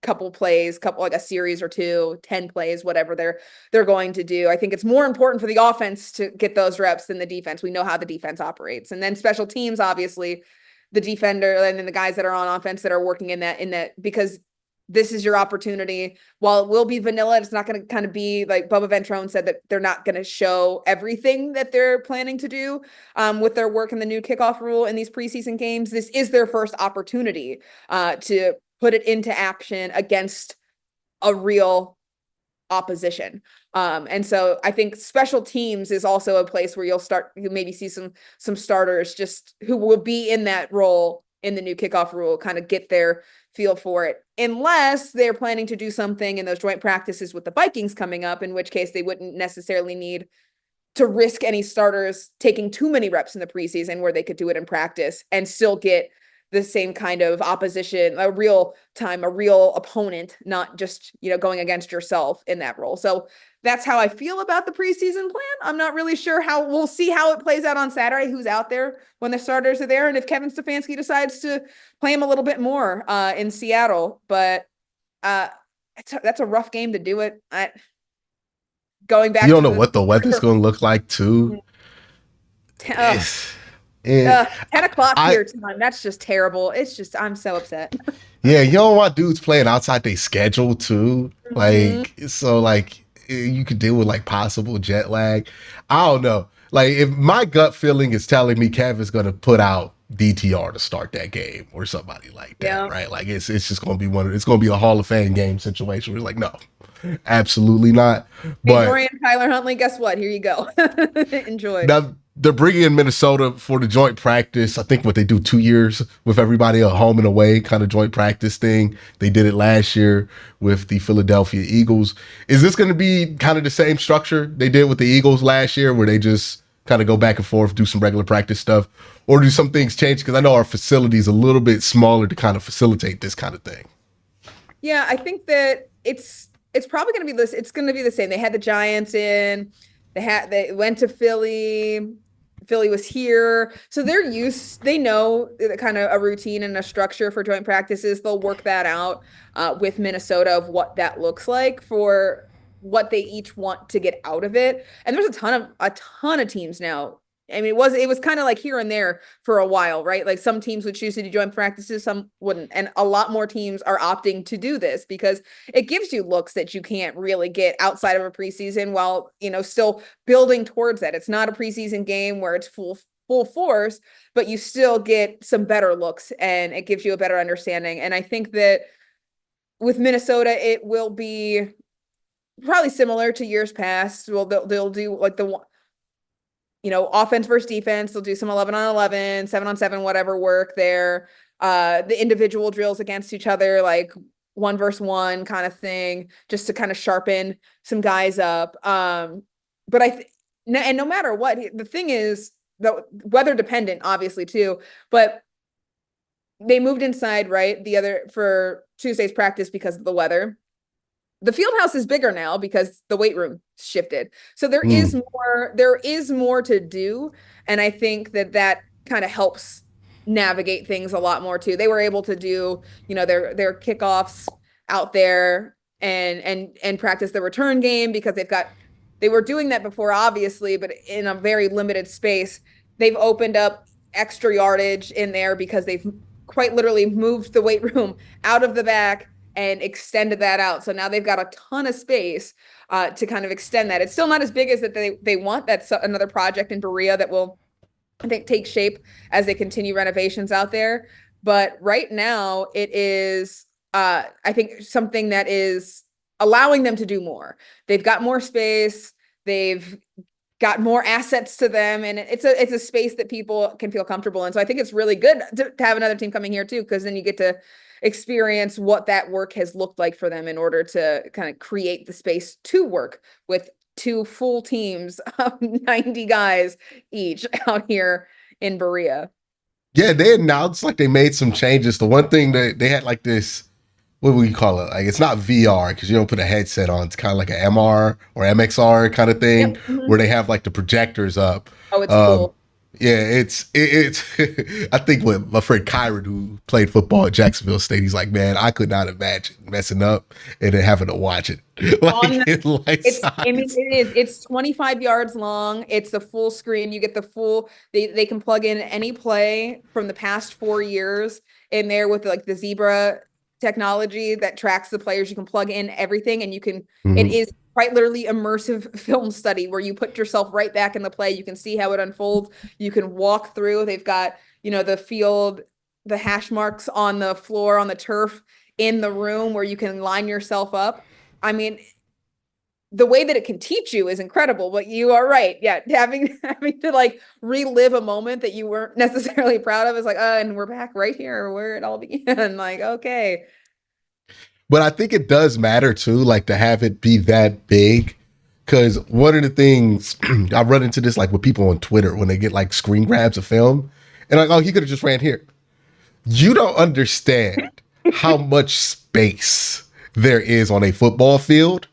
Couple plays, like a series or 2, 10 plays, whatever they're going to do. I think it's more important for the offense to get those reps than the defense. We know how the defense operates. And then special teams, obviously, the defender and then the guys that are on offense that are working in that because this is your opportunity. While it will be vanilla, it's not going to kind of be like Bubba Ventrone said that they're not going to show everything that they're planning to do with their work in the new kickoff rule in these preseason games. This is their first opportunity to put it into action against a real opposition. And so I think special teams is also a place where you maybe see some starters just who will be in that role in the new kickoff rule, kind of get their feel for it, unless they're planning to do something in those joint practices with the Vikings coming up, in which case they wouldn't necessarily need to risk any starters taking too many reps in the preseason where they could do it in practice and still get the same kind of opposition, a real opponent, not just, going against yourself in that role. So that's how I feel about the preseason plan. I'm not really sure we'll see how it plays out on Saturday, who's out there when the starters are there. And if Kevin Stefanski decides to play him a little bit more in Seattle, but that's a rough game to do it. Going back,
you don't know what the weather's going to look like too.
10 o'clock here time. That's just terrible. It's just, I'm so upset.
Yeah, you don't want dudes playing outside their schedule too. So you could deal with like possible jet lag. I don't know. Like if my gut feeling is telling me Kevin's gonna put out DTR to start that game or somebody like that, right? Like it's just gonna be it's gonna be a Hall of Fame game situation. We're like, no, absolutely not. But
Dorian, Tyler Huntley, guess what? Here you go. Enjoy.
Now they're bringing in Minnesota for the joint practice. I think what they do 2 years with everybody, a home and away kind of joint practice thing. They did it last year with the Philadelphia Eagles. Is this going to be kind of the same structure they did with the Eagles last year where they just kind of go back and forth, do some regular practice stuff? Or do some things change? Because I know our facility is a little bit smaller to kind of facilitate this kind of thing.
Yeah, I think that it's probably going to be this. It's going to be the same. They had the Giants in. They went to Philly. Philly was here. So they know kind of a routine and a structure for joint practices. They'll work that out with Minnesota of what that looks like for what they each want to get out of it. And there's a ton of teams now I mean, it was kind of like here and there for a while, right? Like some teams would choose to join practices, some wouldn't. And a lot more teams are opting to do this because it gives you looks that you can't really get outside of a preseason while, still building towards that. It's not a preseason game where it's full force, but you still get some better looks and it gives you a better understanding. And I think that with Minnesota, it will be probably similar to years past. Well, they'll do like offense versus defense. They'll do some 11 on 11, 7 on 7, whatever work there. The individual drills against each other, like 1 versus 1 kind of thing, just to kind of sharpen some guys up. But no matter what, the thing is, the weather dependent, obviously too, but they moved inside, right? For Tuesday's practice because of the weather. The field house is bigger now because the weight room shifted. So there is more to do. And I think that kind of helps navigate things a lot more too. They were able to do, their kickoffs out there and practice the return game because they were doing that before, obviously, but in a very limited space. They've opened up extra yardage in there because they've quite literally moved the weight room out of the back and extended that out. So now they've got a ton of space to kind of extend that. It's still not as big as that they want. That's another project in Berea that will, I think, take shape as they continue renovations out there. But right now it is, I think, something that is allowing them to do more. They've got more space. They've got more assets to them. And it's a space that people can feel comfortable in. So I think it's really good to have another team coming here too, because then you get to experience what that work has looked like for them in order to kind of create the space to work with 2 full teams of 90 guys each out here in Berea.
Yeah, they announced like they made some changes. The one thing that they had like this, what would you call it? Like it's not VR because you don't put a headset on. It's kind of like an MR or MXR kind of thing where they have like the projectors up.
Oh, it's cool.
Yeah, it's I think with my friend Kyron, who played football at Jacksonville State, he's like, man, I could not imagine messing up and then having to watch it.
It's 25 yards long. It's the full screen. You get the full, they can plug in any play from the past 4 years in there with like the Zebra technology that tracks the players. You can plug in everything and it is quite literally immersive film study where you put yourself right back in the play. You can see how it unfolds. You can walk through. They've got, the field, the hash marks on the floor, on the turf in the room where you can line yourself up. I mean, the way that it can teach you is incredible, but you are right. Yeah. Having to like relive a moment that you weren't necessarily proud of is like, and we're back right here where it all began. Like, okay.
But I think it does matter too, like to have it be that big. Because one of the things I run into this like with people on Twitter when they get like screen grabs of film and like, oh, he could have just ran here. You don't understand how much space there is on a football field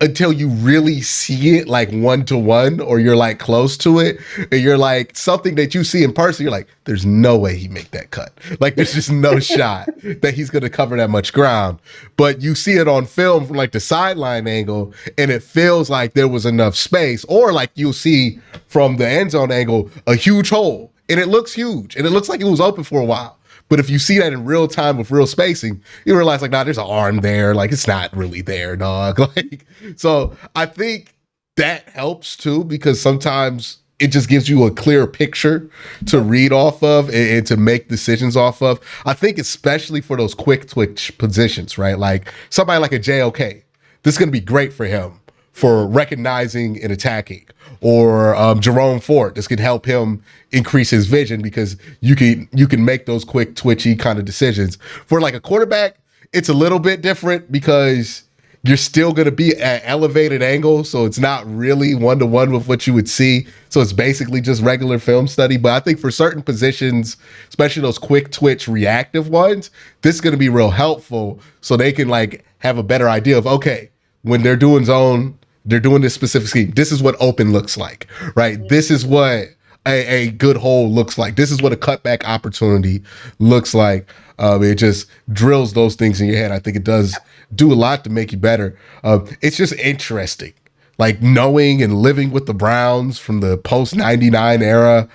until you really see it like 1-to-1 or you're like close to it and you're like something that you see in person, you're like, there's no way he make that cut. Like there's just no shot that he's going to cover that much ground. But you see it on film from like the sideline angle and it feels like there was enough space, or like you'll see from the end zone angle, a huge hole and it looks huge and it looks like it was open for a while. But if you see that in real time with real spacing, you realize like, nah, there's an arm there. Like it's not really there, dog. Like, so I think that helps too, because sometimes it just gives you a clear picture to read off of and to make decisions off of. I think especially for those quick twitch positions, right? Like somebody like a JOK, this is going to be great for him for recognizing and attacking, or Jerome Ford. This could help him increase his vision because you can make those quick twitchy kind of decisions. For like a quarterback, it's a little bit different because you're still going to be at elevated angle. So it's not really 1-to-1 with what you would see. So it's basically just regular film study. But I think for certain positions, especially those quick twitch reactive ones, this is going to be real helpful so they can like have a better idea of, okay, when they're doing zone, they're doing this specific scheme. This is what open looks like, right? This is what a good hole looks like. This is what a cutback opportunity looks like. It just drills those things in your head. I think it does do a lot to make you better. It's just interesting like knowing and living with the Browns from the post 99 era.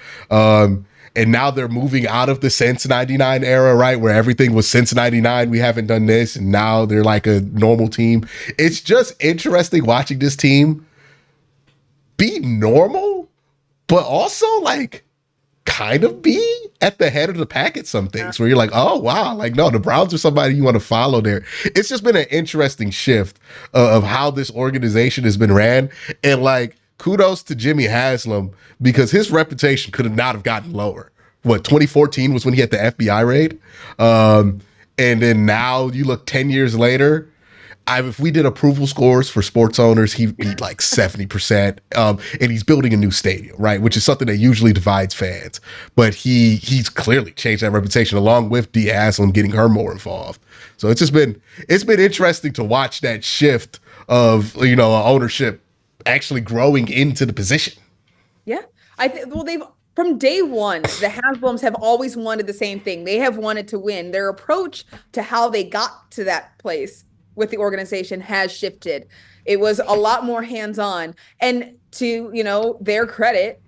And now they're moving out of the since 99 era, right? Where everything was since 99. We haven't done this. And now they're like a normal team. It's just interesting watching this team be normal, but also like kind of be at the head of the pack at some things where you're like, oh, wow. Like, no, the Browns are somebody you want to follow there. It's just been an interesting shift of how this organization has been ran. And like, kudos to Jimmy Haslam because his reputation could have not have gotten lower. What, 2014 was when he had the FBI raid? And then now you look 10 years later, if we did approval scores for sports owners, he'd be like 70%. And he's building a new stadium, right? Which is something that usually divides fans. But he's clearly changed that reputation along with Dee Haslam getting her more involved. So it's been interesting to watch that shift of, ownership actually growing into the position.
Yeah. They've from day one, the Haslams have always wanted the same thing. They have wanted to win. Their approach to how they got to that place with the organization has shifted. It was a lot more hands-on. And to, their credit,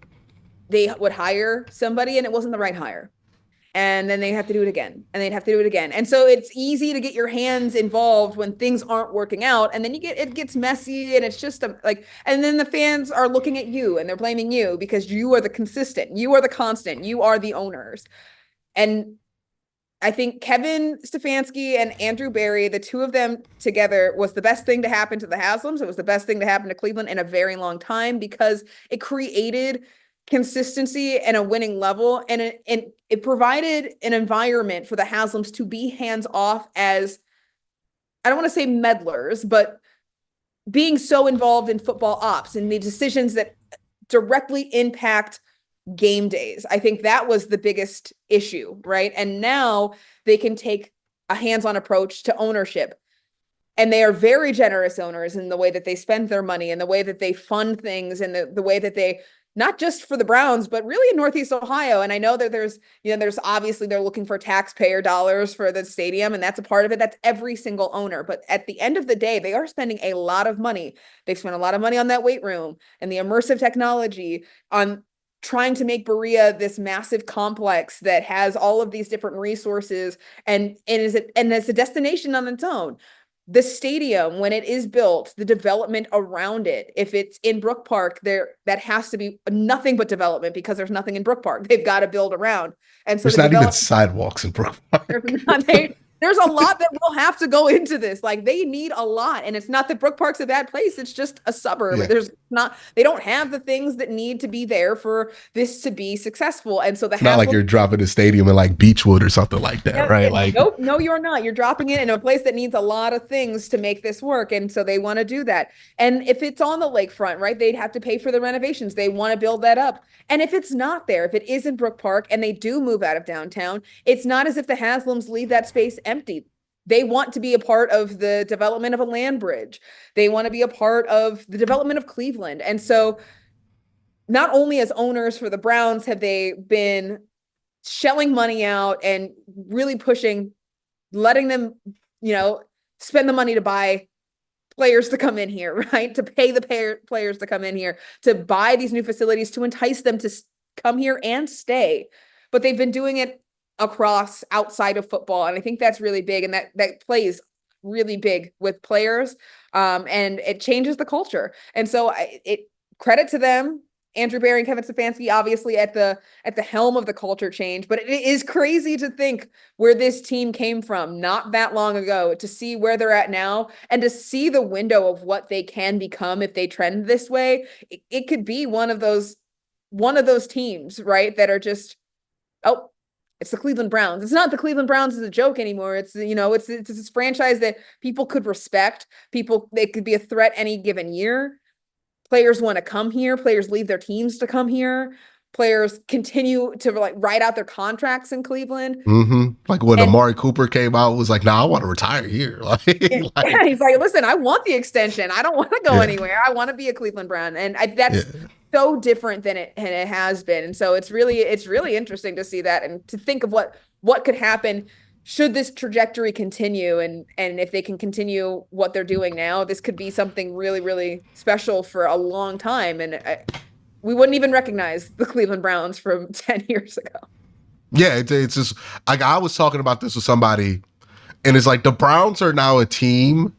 they would hire somebody and it wasn't the right hire. And then they have to do it again, and they'd have to do it again. And so it's easy to get your hands involved when things aren't working out. And then it gets messy, and it's just and then the fans are looking at you and they're blaming you because you are the consistent, you are the constant, you are the owners. And I think Kevin Stefanski and Andrew Berry, the two of them together, was the best thing to happen to the Haslams. It was the best thing to happen to Cleveland in a very long time because it created consistency and a winning level. And it provided an environment for the Haslams to be hands off as, I don't want to say meddlers, but being so involved in football ops and the decisions that directly impact game days. I think that was the biggest issue, right? And now they can take a hands-on approach to ownership. And they are very generous owners in the way that they spend their money and the way that they fund things and the way that they, not just for the Browns, but really in Northeast Ohio. And I know that there's obviously they're looking for taxpayer dollars for the stadium, and that's a part of it. That's every single owner. But at the end of the day, they are spending a lot of money. They've spent a lot of money on that weight room and the immersive technology on trying to make Berea this massive complex that has all of these different resources and it's a destination on its own. The stadium, when it is built, the development around it, if it's in Brook Park, that has to be nothing but development because there's nothing in Brook Park. They've got to build around. And so
there's not even sidewalks in Brook Park.
There's a lot that will have to go into this. Like they need a lot. And it's not that Brook Park's a bad place. It's just a suburb. Yeah. They don't have the things that need to be there for this to be successful. And so
it's not like you're dropping a stadium in like Beechwood or something like that, right? Like,
nope, no, you're not. You're dropping it in a place that needs a lot of things to make this work. And so they want to do that. And if it's on the lakefront, right, they'd have to pay for the renovations. They want to build that up. And if it's not there, if it is in Brook Park and they do move out of downtown, it's not as if the Haslams leave that space empty. They want to be a part of the development of a land bridge. They want to be a part of the development of Cleveland. And so not only as owners for the Browns have they been shelling money out and really pushing, letting them, spend the money to buy players to come in here, right? To pay the players to come in here, to buy these new facilities, to entice them to come here and stay. But they've been doing it across outside of football. And I think that's really big. And that plays really big with players. And it changes the culture. And so credit to them, Andrew Berry and Kevin Stefanski, obviously at the helm of the culture change, but it is crazy to think where this team came from not that long ago to see where they're at now and to see the window of what they can become if they trend this way. It could be one of those teams, right? That are just, oh, it's the Cleveland Browns. It's not the Cleveland Browns as a joke anymore. It's, it's this franchise that people could respect. They could be a threat any given year. Players want to come here. Players leave their teams to come here. Players continue to write out their contracts in Cleveland.
Mm-hmm. Like when Amari Cooper came out, was like, "Nah, I want to retire here."
He's like, "Listen, I want the extension. I don't want to go anywhere. I want to be a Cleveland Brown." And that's so different than it has been. And so it's really interesting to see that and to think of what could happen should this trajectory continue, and if they can continue what they're doing now, this could be something really, really special for a long time. And we wouldn't even recognize the Cleveland Browns from 10 years ago.
Yeah, it's just like I was talking about this with somebody, and it's like the Browns are now a team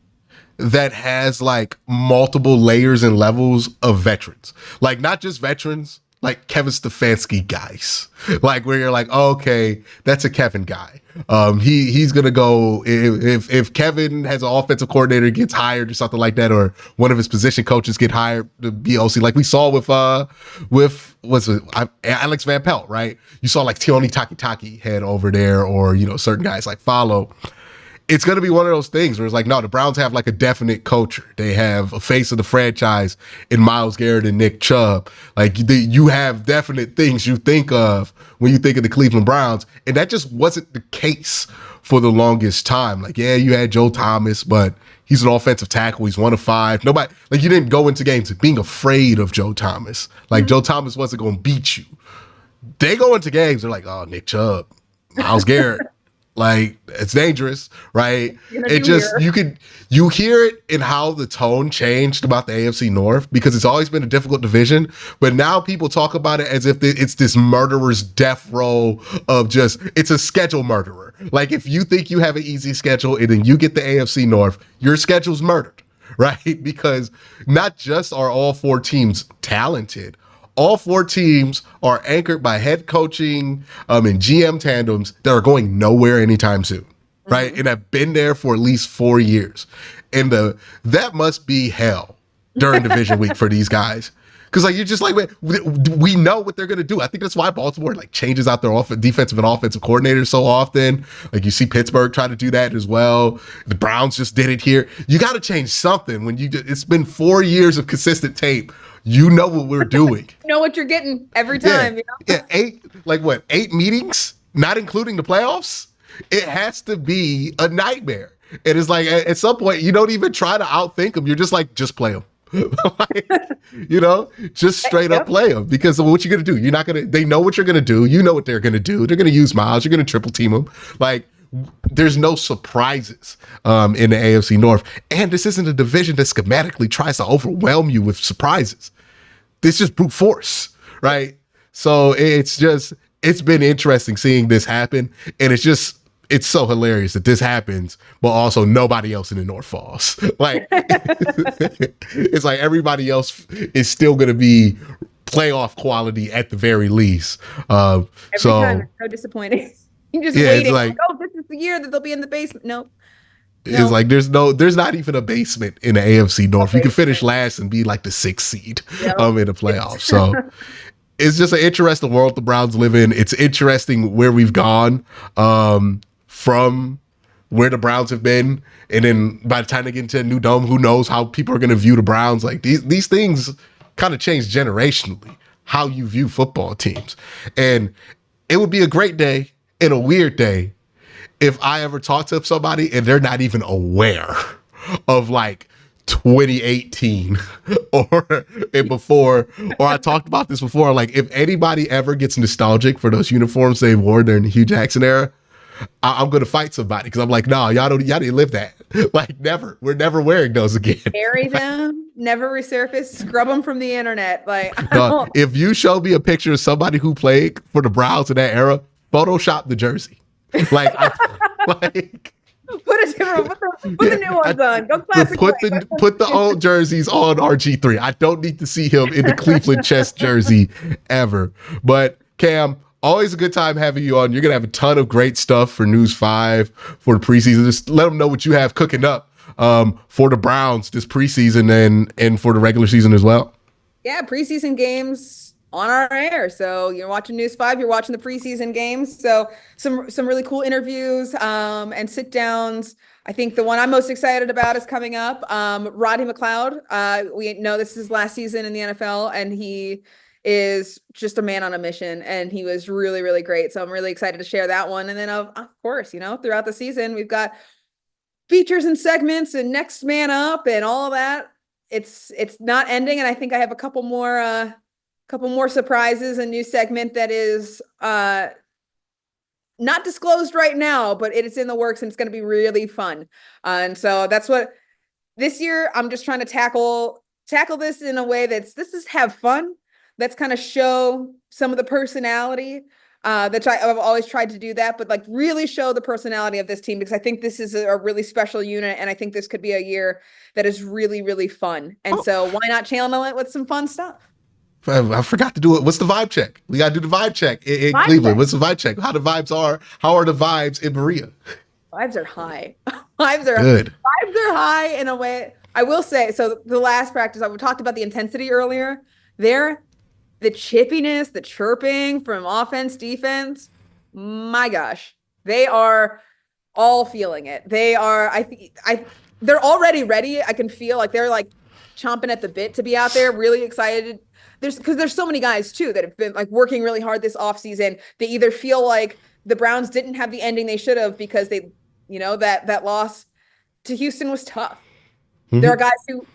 that has like multiple layers and levels of veterans. Like not just veterans, like Kevin Stefanski guys. Like where you're like, oh, okay, that's a Kevin guy. He's gonna go if Kevin has an offensive coordinator gets hired or something like that, or one of his position coaches get hired to be OC, like we saw with Alex Van Pelt, right? You saw like Tioni Takitaki head over there, or certain guys like follow. It's going to be one of those things where it's like, no, the Browns have like a definite culture. They have a face of the franchise in Myles Garrett and Nick Chubb. Like you have definite things you think of when you think of the Cleveland Browns. And that just wasn't the case for the longest time. Like, yeah, you had Joe Thomas, but he's an offensive tackle. He's 1 of 5. Nobody, like you didn't go into games being afraid of Joe Thomas. Like Joe Thomas wasn't going to beat you. They go into games, they're like, oh, Nick Chubb, Myles Garrett. Like it's dangerous, right? It just you hear it in how the tone changed about the AFC North, because it's always been a difficult division, but now people talk about it as if it's this murderer's death row of just it's a schedule murderer. Like if you think you have an easy schedule and then you get the AFC North, your schedule's murdered, right? Because not just are all 4 teams talented, all 4 teams are anchored by head coaching and GM tandems that are going nowhere anytime soon, right? And have been there for at least 4 years. And that must be hell during division week for these guys. Because like you're just like, we know what they're gonna do. I think that's why Baltimore like changes out their defensive and offensive coordinators so often. Like you see Pittsburgh try to do that as well. The Browns just did it here. You got to change something when it's been 4 years of consistent tape. You know what we're doing.
You know what you're getting every time.
Yeah, 8 meetings, not including the playoffs. It has to be a nightmare. And it's like at some point you don't even try to outthink them. You're just like, just play them. Like, just straight up play them, because what you're gonna do, they know what you're gonna do. You know what they're gonna do. They're gonna use Myles. You're gonna triple team them. Like there's no surprises in the AFC North. And this isn't a division that schematically tries to overwhelm you with surprises. This is just brute force, right? So it's been interesting seeing this happen. And it's so hilarious that this happens, but also nobody else in the North falls. Like it's like everybody else is still going to be playoff quality at the very least.
Every time it's so disappointing. You're just waiting.
It's like,
oh, this is the year that they'll be in the basement. Nope.
It's like there's not even a basement in the AFC North. You can finish last and be like the 6th seed in the playoffs. So it's just an interesting world the Browns live in. It's interesting where we've gone from where the Browns have been, and then by the time they get into a new dome, who knows how people are going to view the Browns. Like these things kind of change generationally how you view football teams, and it would be a great day and a weird day if I ever talk to somebody and they're not even aware of like 2018 or before, or I talked about this before, like if anybody ever gets nostalgic for those uniforms they wore during the Hugh Jackson era, I'm going to fight somebody, because I'm like, no, y'all didn't live that. Like never, we're never wearing those again.
Bury them, never resurface, scrub them from the internet. Like,
if you show me a picture of somebody who played for the Browns in that era, Photoshop the jersey. Like,
put the new ones on. Go classic.
Put the old jerseys on RG3. I don't need to see him in the Cleveland chest jersey ever. But Cam, always a good time having you on. You're gonna have a ton of great stuff for News 5 for the preseason. Just let them know what you have cooking up for the Browns this preseason and for the regular season as well.
Yeah, preseason games on our air. So you're watching News 5, you're watching the preseason games. So some really cool interviews and sit downs. I think the one I'm most excited about is coming up. Rodney McLeod. We know this is his last season in the NFL, and he is just a man on a mission, and he was really, really great. So I'm really excited to share that one. And then of course, throughout the season, we've got features and segments and next man up and all of that. It's not ending. And I think I have a couple more surprises, a new segment that is not disclosed right now, but it is in the works and it's going to be really fun. And so that's what this year I'm just trying to tackle this in a way this is have fun. Let's kind of show some of the personality. I've always tried to do that, but like really show the personality of this team, because I think this is a really special unit, and I think this could be a year that is really, really fun. And so why not channel it with some fun stuff?
I forgot to do it. What's the vibe check? We got to do the vibe check in Cleveland. What's the vibe check? How are the vibes in Berea?
Vibes are high. Vibes are
good.
Vibes are high in a way. I will say, so the last practice, we talked about the intensity earlier. The chippiness, the chirping from offense, defense, my gosh, they are all feeling it. They are, they're already ready. I can feel like they're like chomping at the bit to be out there, really excited. Because there's so many guys too that have been like working really hard this offseason. They either feel like the Browns didn't have the ending they should have because they, that loss to Houston was tough. Mm-hmm. There are guys who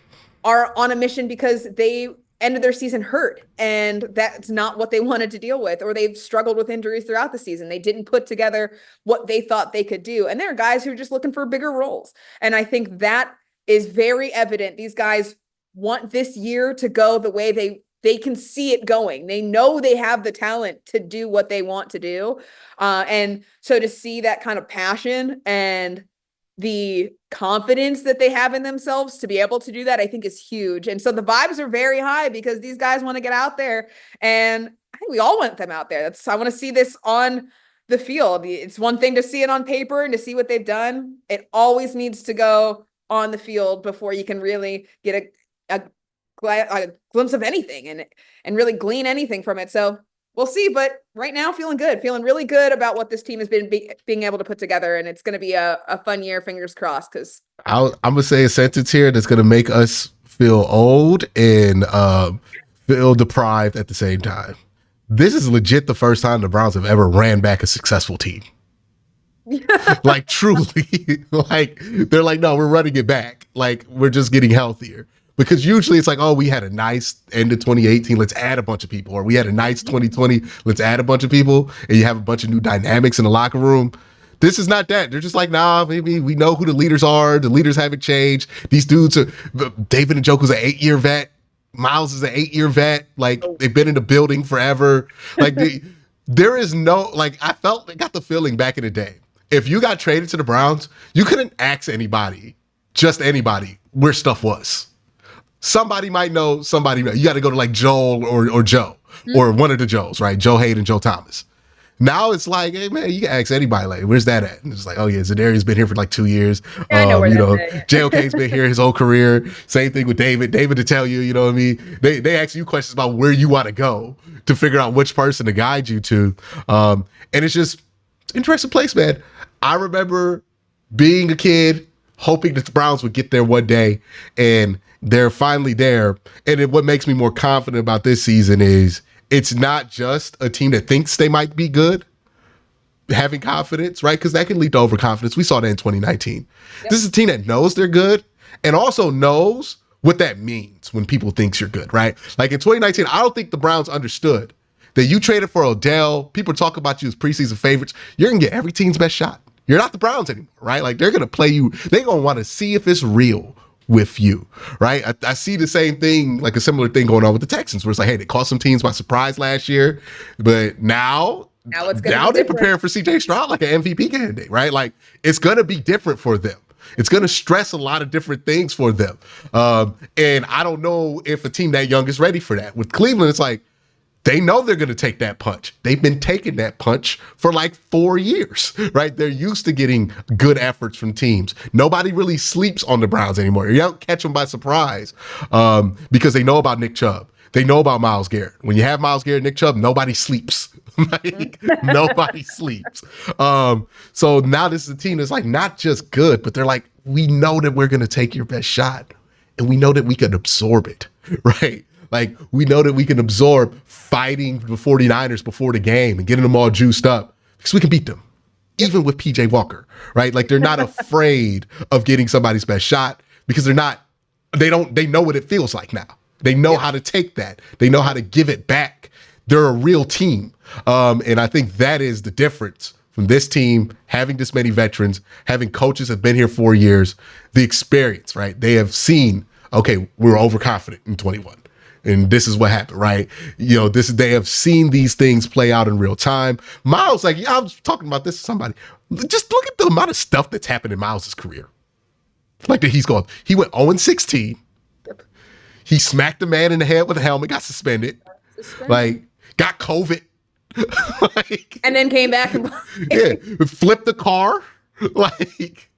are on a mission because they ended their season hurt, and that's not what they wanted to deal with, or they've struggled with injuries throughout the season. They didn't put together what they thought they could do. And there are guys who are just looking for bigger roles. And I think that is very evident. These guys want this year to go the way they can see it going. They know they have the talent to do what they want to do. And so to see that kind of passion and the confidence that they have in themselves to be able to do that, I think is huge. And so the vibes are very high because these guys want to get out there, and I think we all want them out there. I want to see this on the field. It's one thing to see it on paper and to see what they've done. It always needs to go on the field before you can really get a glimpse of anything and really glean anything from it. So we'll see, but right now feeling really good about what this team has been being able to put together, and it's going to be a fun year, fingers crossed. Because
I'm going to say a sentence here that's going to make us feel old and feel deprived at the same time. This is legit the first time the Browns have ever ran back a successful team. Like truly, like they're like, no, we're running it back. Like we're just getting healthier. Because usually it's like, oh, we had a nice end of 2018, let's add a bunch of people. Or we had a nice 2020, let's add a bunch of people. And you have a bunch of new dynamics in the locker room. This is not that. They're just like, nah, maybe we know who the leaders are. The leaders haven't changed. These dudes are, David Njoku's an 8-year vet. Miles is an 8-year vet. Like, they've been in the building forever. Like, there is no, like, I got the feeling back in the day. If you got traded to the Browns, you couldn't ask anybody, just anybody, where stuff was. Somebody might know, somebody know. You got to go to like Joel or Joe, or one of the Joes, right? Joe Hayden, Joe Thomas. Now it's like, hey man, you can ask anybody, like, where's that at? And it's like, oh yeah, Zadarius been here for like 2 years.
Yeah, I know where that's at.
JOK's been here his whole career. Same thing with David. David to tell you, you know what I mean? They ask you questions about where you want to go to figure out which person to guide you to. And it's just interesting place, man. I remember being a kid, hoping that the Browns would get there one day, and they're finally there. And what makes me more confident about this season is it's not just a team that thinks they might be good, having confidence, right? Because that can lead to overconfidence. We saw that in 2019. Yep. This is a team that knows they're good and also knows what that means when people think you're good, right? Like in 2019, I don't think the Browns understood that you traded for Odell. People talk about you as preseason favorites. You're going to get every team's best shot. You're not the Browns anymore, right? Like they're going to play you. They're going to want to see if it's real with you, right? I see the same thing, like a similar thing going on with the Texans, where it's like, hey, they caught some teams by surprise last year, but now they're preparing for CJ Stroud like an MVP candidate, right? Like it's going to be different for them. It's going to stress a lot of different things for them. And I don't know if a team that young is ready for that. With Cleveland, it's like, they know they're going to take that punch. They've been taking that punch for like 4 years, right? They're used to getting good efforts from teams. Nobody really sleeps on the Browns anymore. You don't catch them by surprise because they know about Nick Chubb. They know about Myles Garrett. When you have Myles Garrett, Nick Chubb, nobody sleeps. Like, nobody sleeps. So now this is a team that's like not just good, but they're like, we know that we're going to take your best shot, and we know that we can absorb it, right? Like, we know that we can absorb fighting the 49ers before the game and getting them all juiced up because we can beat them, even with PJ Walker, right? Like, they're not afraid of getting somebody's best shot because they know what it feels like now. They know how to take that. They know how to give it back. They're a real team. And I think that is the difference from this team, having this many veterans, having coaches that have been here 4 years, the experience, right? They have seen, okay, we were overconfident in 21. And this is what happened, right? They have seen these things play out in real time. Miles, I was talking about this to somebody. Just look at the amount of stuff that's happened in Miles' career. Like that he went 0-16. Yep. He smacked a man in the head with a helmet, got suspended. Like, got COVID. Like,
and then came back and
flipped the car. Like,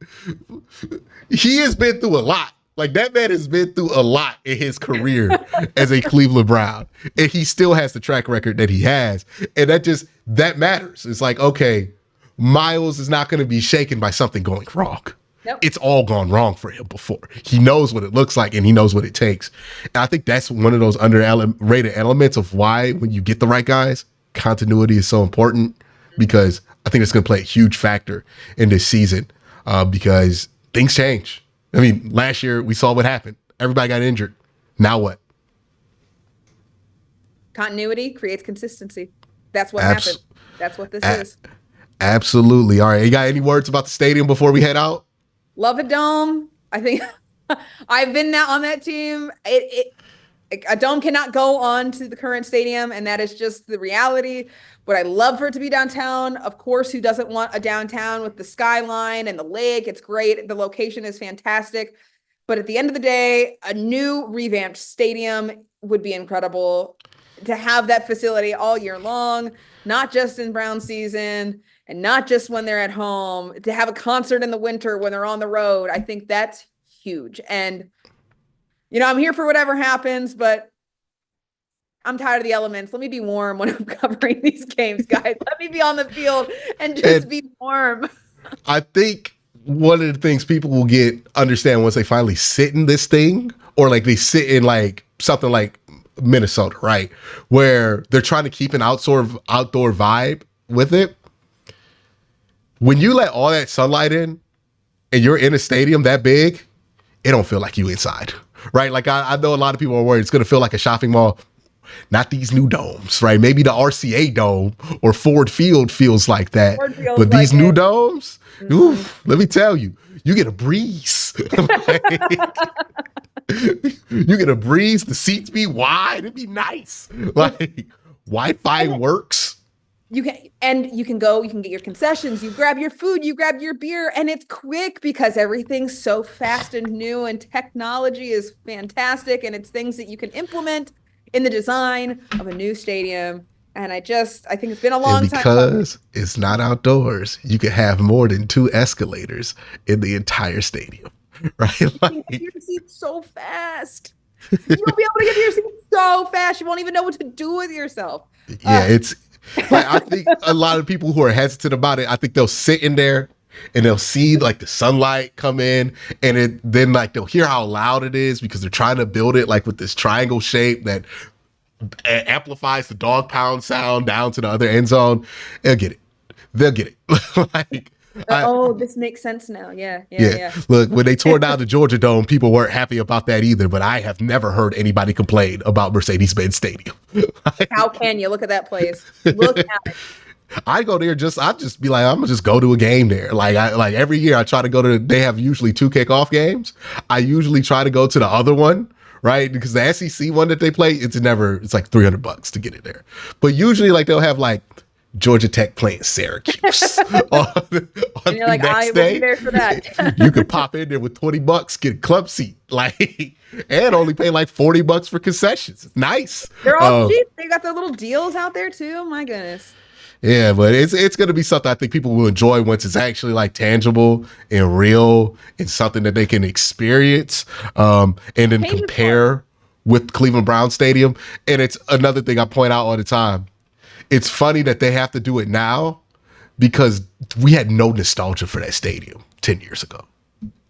he has been through a lot. Like, that man has been through a lot in his career as a Cleveland Brown. And he still has the track record that he has. And that matters. It's like, okay, Miles is not going to be shaken by something going wrong. Nope. It's all gone wrong for him before. He knows what it looks like and he knows what it takes. And I think that's one of those underrated elements of why, when you get the right guys, continuity is so important, because I think it's going to play a huge factor in this season because things change. I mean, last year we saw what happened. Everybody got injured. Now what?
Continuity creates consistency. That's what happened. That's what this is.
Absolutely. All right. You got any words about the stadium before we head out?
Love a dome. I think I've been on that team. A dome cannot go on to the current stadium, and that is just the reality. But I love for it to be downtown. Of course, who doesn't want a downtown with the skyline and the lake? It's great. The location is fantastic. But at the end of the day, a new revamped stadium would be incredible to have that facility all year long, not just in Brown season and not just when they're at home, to have a concert in the winter when they're on the road. I think that's huge. And, I'm here for whatever happens, but I'm tired of the elements. Let me be warm when I'm covering these games, guys. Let me be on the field and just be warm.
I think one of the things people will understand once they finally sit in this thing, or like they sit in like something like Minnesota, right? Where they're trying to keep an outdoor vibe with it. When you let all that sunlight in and you're in a stadium that big, it don't feel like you inside, right? Like I know a lot of people are worried it's going to feel like a shopping mall. Not these new domes, right? Maybe the RCA dome or Ford Field feels like that. But these new domes, oof, let me tell you, you get a breeze. You get a breeze. The seats be wide. It'd be nice. Like, Wi-Fi works.
You can go, you can get your concessions, you grab your food, you grab your beer, and it's quick because everything's so fast and new, and technology is fantastic, and it's things that you can implement in the design of a new stadium. And I think it's been a long time.
Because it's not outdoors, you can have more than 2 escalators in the entire stadium, right?
You can get your seat so fast. You won't be able to get your seat so fast. You won't even know what to do with yourself.
Yeah, it's like, I think a lot of people who are hesitant about it, I think they'll sit in there and they'll see like the sunlight come in, and then like they'll hear how loud it is because they're trying to build it like with this triangle shape that amplifies the dog pound sound down to the other end zone. They'll get it. Like,
this makes sense now. Yeah.
Look, when they tore down the Georgia Dome, people weren't happy about that either, but I have never heard anybody complain about Mercedes-Benz Stadium.
How can you? Look at that place. Look at it.
I go there I just be like, I'm gonna just go to a game there. Like every year I try to go to, they have usually 2 kickoff games. I usually try to go to the other one, right? Because the SEC one that they play, it's like $300 to get it there. But usually like they'll have like Georgia Tech playing Syracuse on
and you're like, I will be there for that.
You could pop in there with $20, get a club seat, like, and only pay like $40 for concessions. It's nice.
They're all cheap. They got their little deals out there too. My goodness.
Yeah, but it's going to be something I think people will enjoy once it's actually like tangible and real and something that they can experience, and then compare with Cleveland Brown Stadium. And it's another thing I point out all the time. It's funny that they have to do it now because we had no nostalgia for that stadium 10 years ago.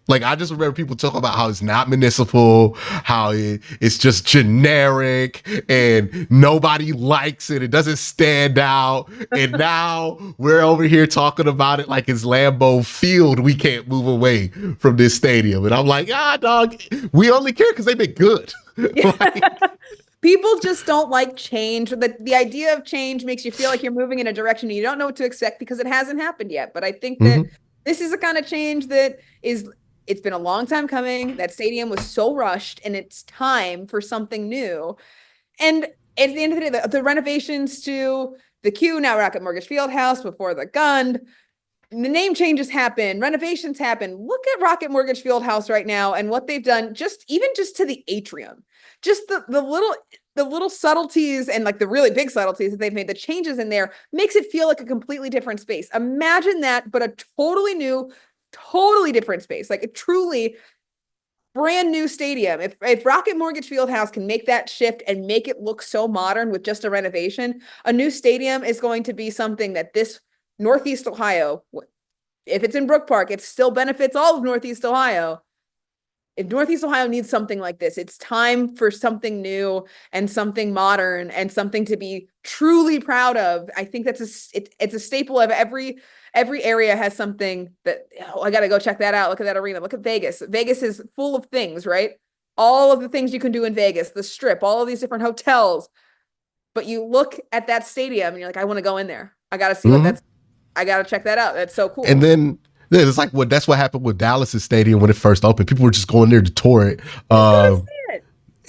Like, I just remember people talking about how it's not municipal, how it's just generic and nobody likes it. It doesn't stand out. And now we're over here talking about it like it's Lambeau Field. We can't move away from this stadium. And I'm like, dog, we only care because they've been good. Like,
People just don't like change. The idea of change makes you feel like you're moving in a direction you don't know what to expect because it hasn't happened yet. But I think that this is a kind of change that it's been a long time coming. That stadium was so rushed, and it's time for something new. And at the end of the day, the renovations to the Q, now Rocket Mortgage Fieldhouse, before the Gund, the name changes happen, renovations happen. Look at Rocket Mortgage Fieldhouse right now and what they've done, just to the atrium. Just the little subtleties and like the really big subtleties that they've made, the changes in there makes it feel like a completely different space. Imagine that, but a totally new, totally different space, like a truly brand new stadium. If Rocket Mortgage Fieldhouse can make that shift and make it look so modern with just a renovation, a new stadium is going to be something that this Northeast Ohio, if it's in Brook Park, it still benefits all of Northeast Ohio. If Northeast Ohio needs something like this, it's time for something new and something modern and something to be truly proud of. I think that's it's a staple of every area has something that, I got to go check that out. Look at that arena. Look at Vegas. Vegas is full of things, right? All of the things you can do in Vegas, the Strip, all of these different hotels. But you look at that stadium and you're like, I want to go in there. I got to see I got to check that out. That's so cool.
And then it's like that's what happened with Dallas's stadium when it first opened. People were just going there to tour it.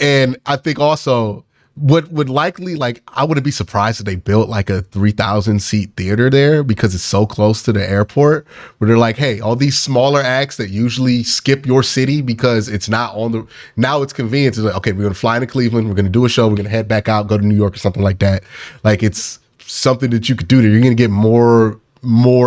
And I think also what would likely, like, I wouldn't be surprised if they built like a 3,000 seat theater there because it's so close to the airport, where they're like, hey, all these smaller acts that usually skip your city because it's not now it's convenient. It's like, okay, we're going to fly into Cleveland. We're going to do a show. We're going to head back out, go to New York or something like that. Like, it's something that you could do there. You're going to get more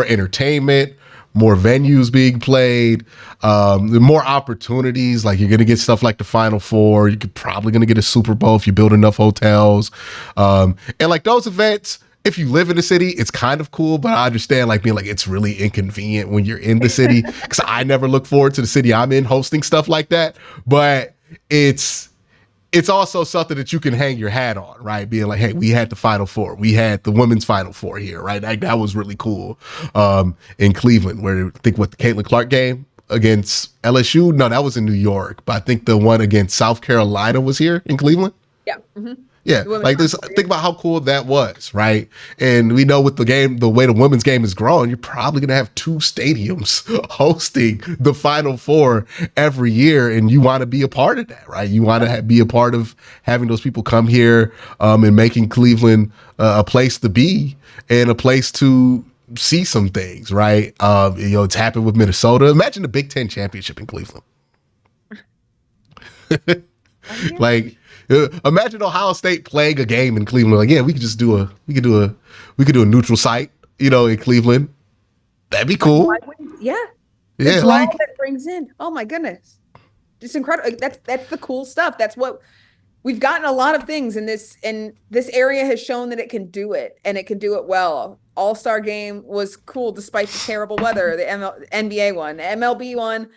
entertainment, more venues being played, more opportunities. Like, you're going to get stuff like the Final Four. You're probably going to get a Super Bowl if you build enough hotels. And like those events, if you live in the city, it's kind of cool, but I understand like being like, it's really inconvenient when you're in the city, because I never look forward to the city I'm in hosting stuff like that. But it's also something that you can hang your hat on, right? Being like, hey, we had the Final Four. We had the women's Final Four here, right? That was really cool in Cleveland, where I think the Caitlin Clark game against LSU, no, that was in New York, but I think the one against South Carolina was here in Cleveland.
Yeah. Mm-hmm.
Yeah, like this. Think about how cool that was, right? And we know with the game, the way the women's game is growing, you're probably going to have 2 stadiums hosting the Final Four every year, and you want to be a part of that, right? You want to be a part of having those people come here and making Cleveland a place to be and a place to see some things, right? It's happened with Minnesota. Imagine the Big Ten championship in Cleveland. Like, imagine Ohio State playing a game in Cleveland. Like, yeah, we could do a neutral site, in Cleveland. That'd be cool.
Yeah.
Yeah.
Like that brings in. Oh my goodness. Just incredible. That's the cool stuff. That's what we've gotten a lot of things in this area has shown that it can do it, and it can do it well. All-Star game was cool despite the terrible weather. The NBA one, the MLB one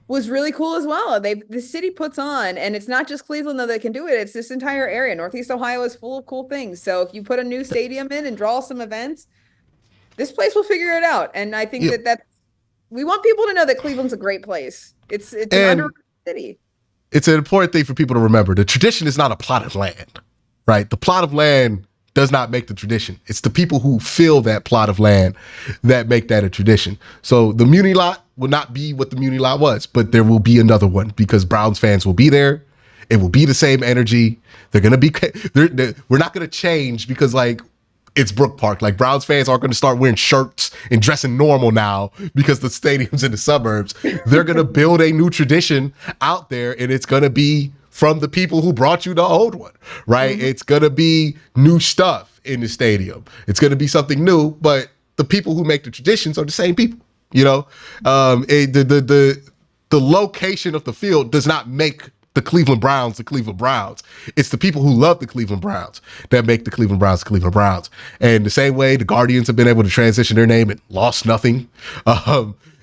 was really cool as well. The city puts on, and it's not just Cleveland though that can do it. It's this entire area. Northeast Ohio is full of cool things. So if you put a new stadium in and draw some events, this place will figure it out. And I think that we want people to know that Cleveland's a great place. It's an underrated city.
It's an important thing for people to remember. The tradition is not a plot of land, right? The plot of land does not make the tradition. It's the people who fill that plot of land that make that a tradition. So the Muni lot will not be what the Muni lot was, but there will be another one because Browns fans will be there. It will be the same energy. They're going to be, we're not going to change because like it's Brook Park. Like, Browns fans aren't going to start wearing shirts and dressing normal now because the stadium's in the suburbs. They're going to build a new tradition out there, and it's going to be from the people who brought you the old one, right? Mm-hmm. It's going to be new stuff in the stadium. It's going to be something new, but the people who make the traditions are the same people, the location of the field does not make the Cleveland Browns the Cleveland Browns. It's the people who love the Cleveland Browns that make the Cleveland Browns the Cleveland Browns. And the same way the Guardians have been able to transition their name and lost nothing,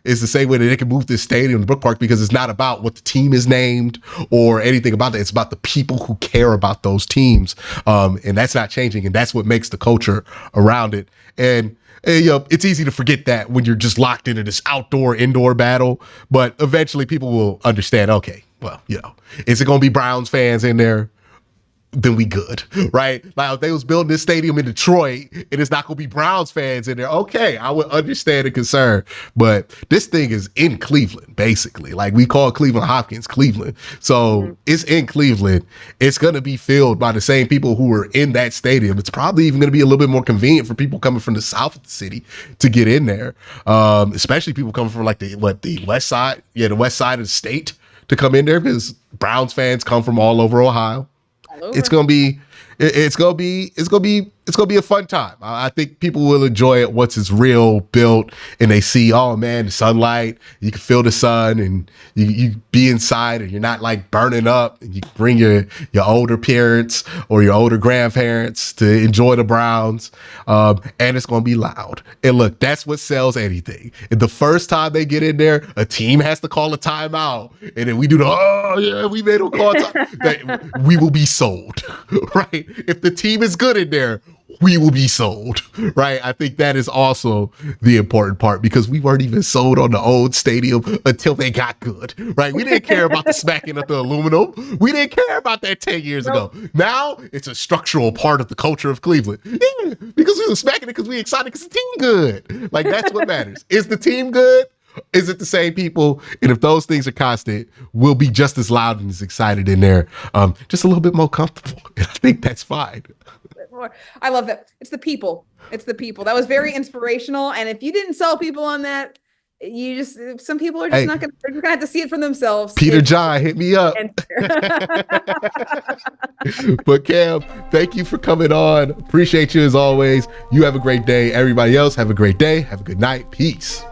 it's the same way that they can move this stadium to Brook Park, because it's not about what the team is named or anything about that. It's about the people who care about those teams. And that's not changing. And that's what makes the culture around it. And it's easy to forget that when you're just locked into this indoor battle, but eventually people will understand, okay, well, is it going to be Browns fans in there? then we good, right? Like if they was building this stadium in Detroit and it's not gonna be Browns fans in there, okay, I would understand the concern. But this thing is in Cleveland, basically. Like we call Cleveland Hopkins Cleveland. So it's in Cleveland. It's gonna be filled by the same people who were in that stadium. It's probably even gonna be a little bit more convenient for people coming from the south of the city to get in there. Especially people coming from like the west side, the west side of the state to come in there, because Browns fans come from all over Ohio. It's gonna be a fun time. I think people will enjoy it once it's real built and they see, oh man, the sunlight, you can feel the sun, and you be inside and you're not like burning up, and you can bring your older parents or your older grandparents to enjoy the Browns. And it's gonna be loud. And look, that's what sells anything. And the first time they get in there, a team has to call a timeout, and then we do we made them call a timeout. We will be sold, right? If the team is good in there, we will be sold, right? I think that is also the important part, because we weren't even sold on the old stadium until they got good, right? We didn't care about the smacking of the aluminum. We didn't care about that 10 years ago. Now it's a structural part of the culture of Cleveland. Yeah, because we were smacking it because we excited because the team good. Like that's what matters. Is the team good? Is it the same people? And if those things are constant, we'll be just as loud and as excited in there, just a little bit more comfortable. And I think that's fine.
I love that. It's the people. It's the people. That was very inspirational. And if you didn't sell people on that, some people are just not going to, they're going to have to see it for themselves.
Peter John, hit me up. But Cam, thank you for coming on. Appreciate you as always. You have a great day. Everybody else, have a great day. Have a good night. Peace.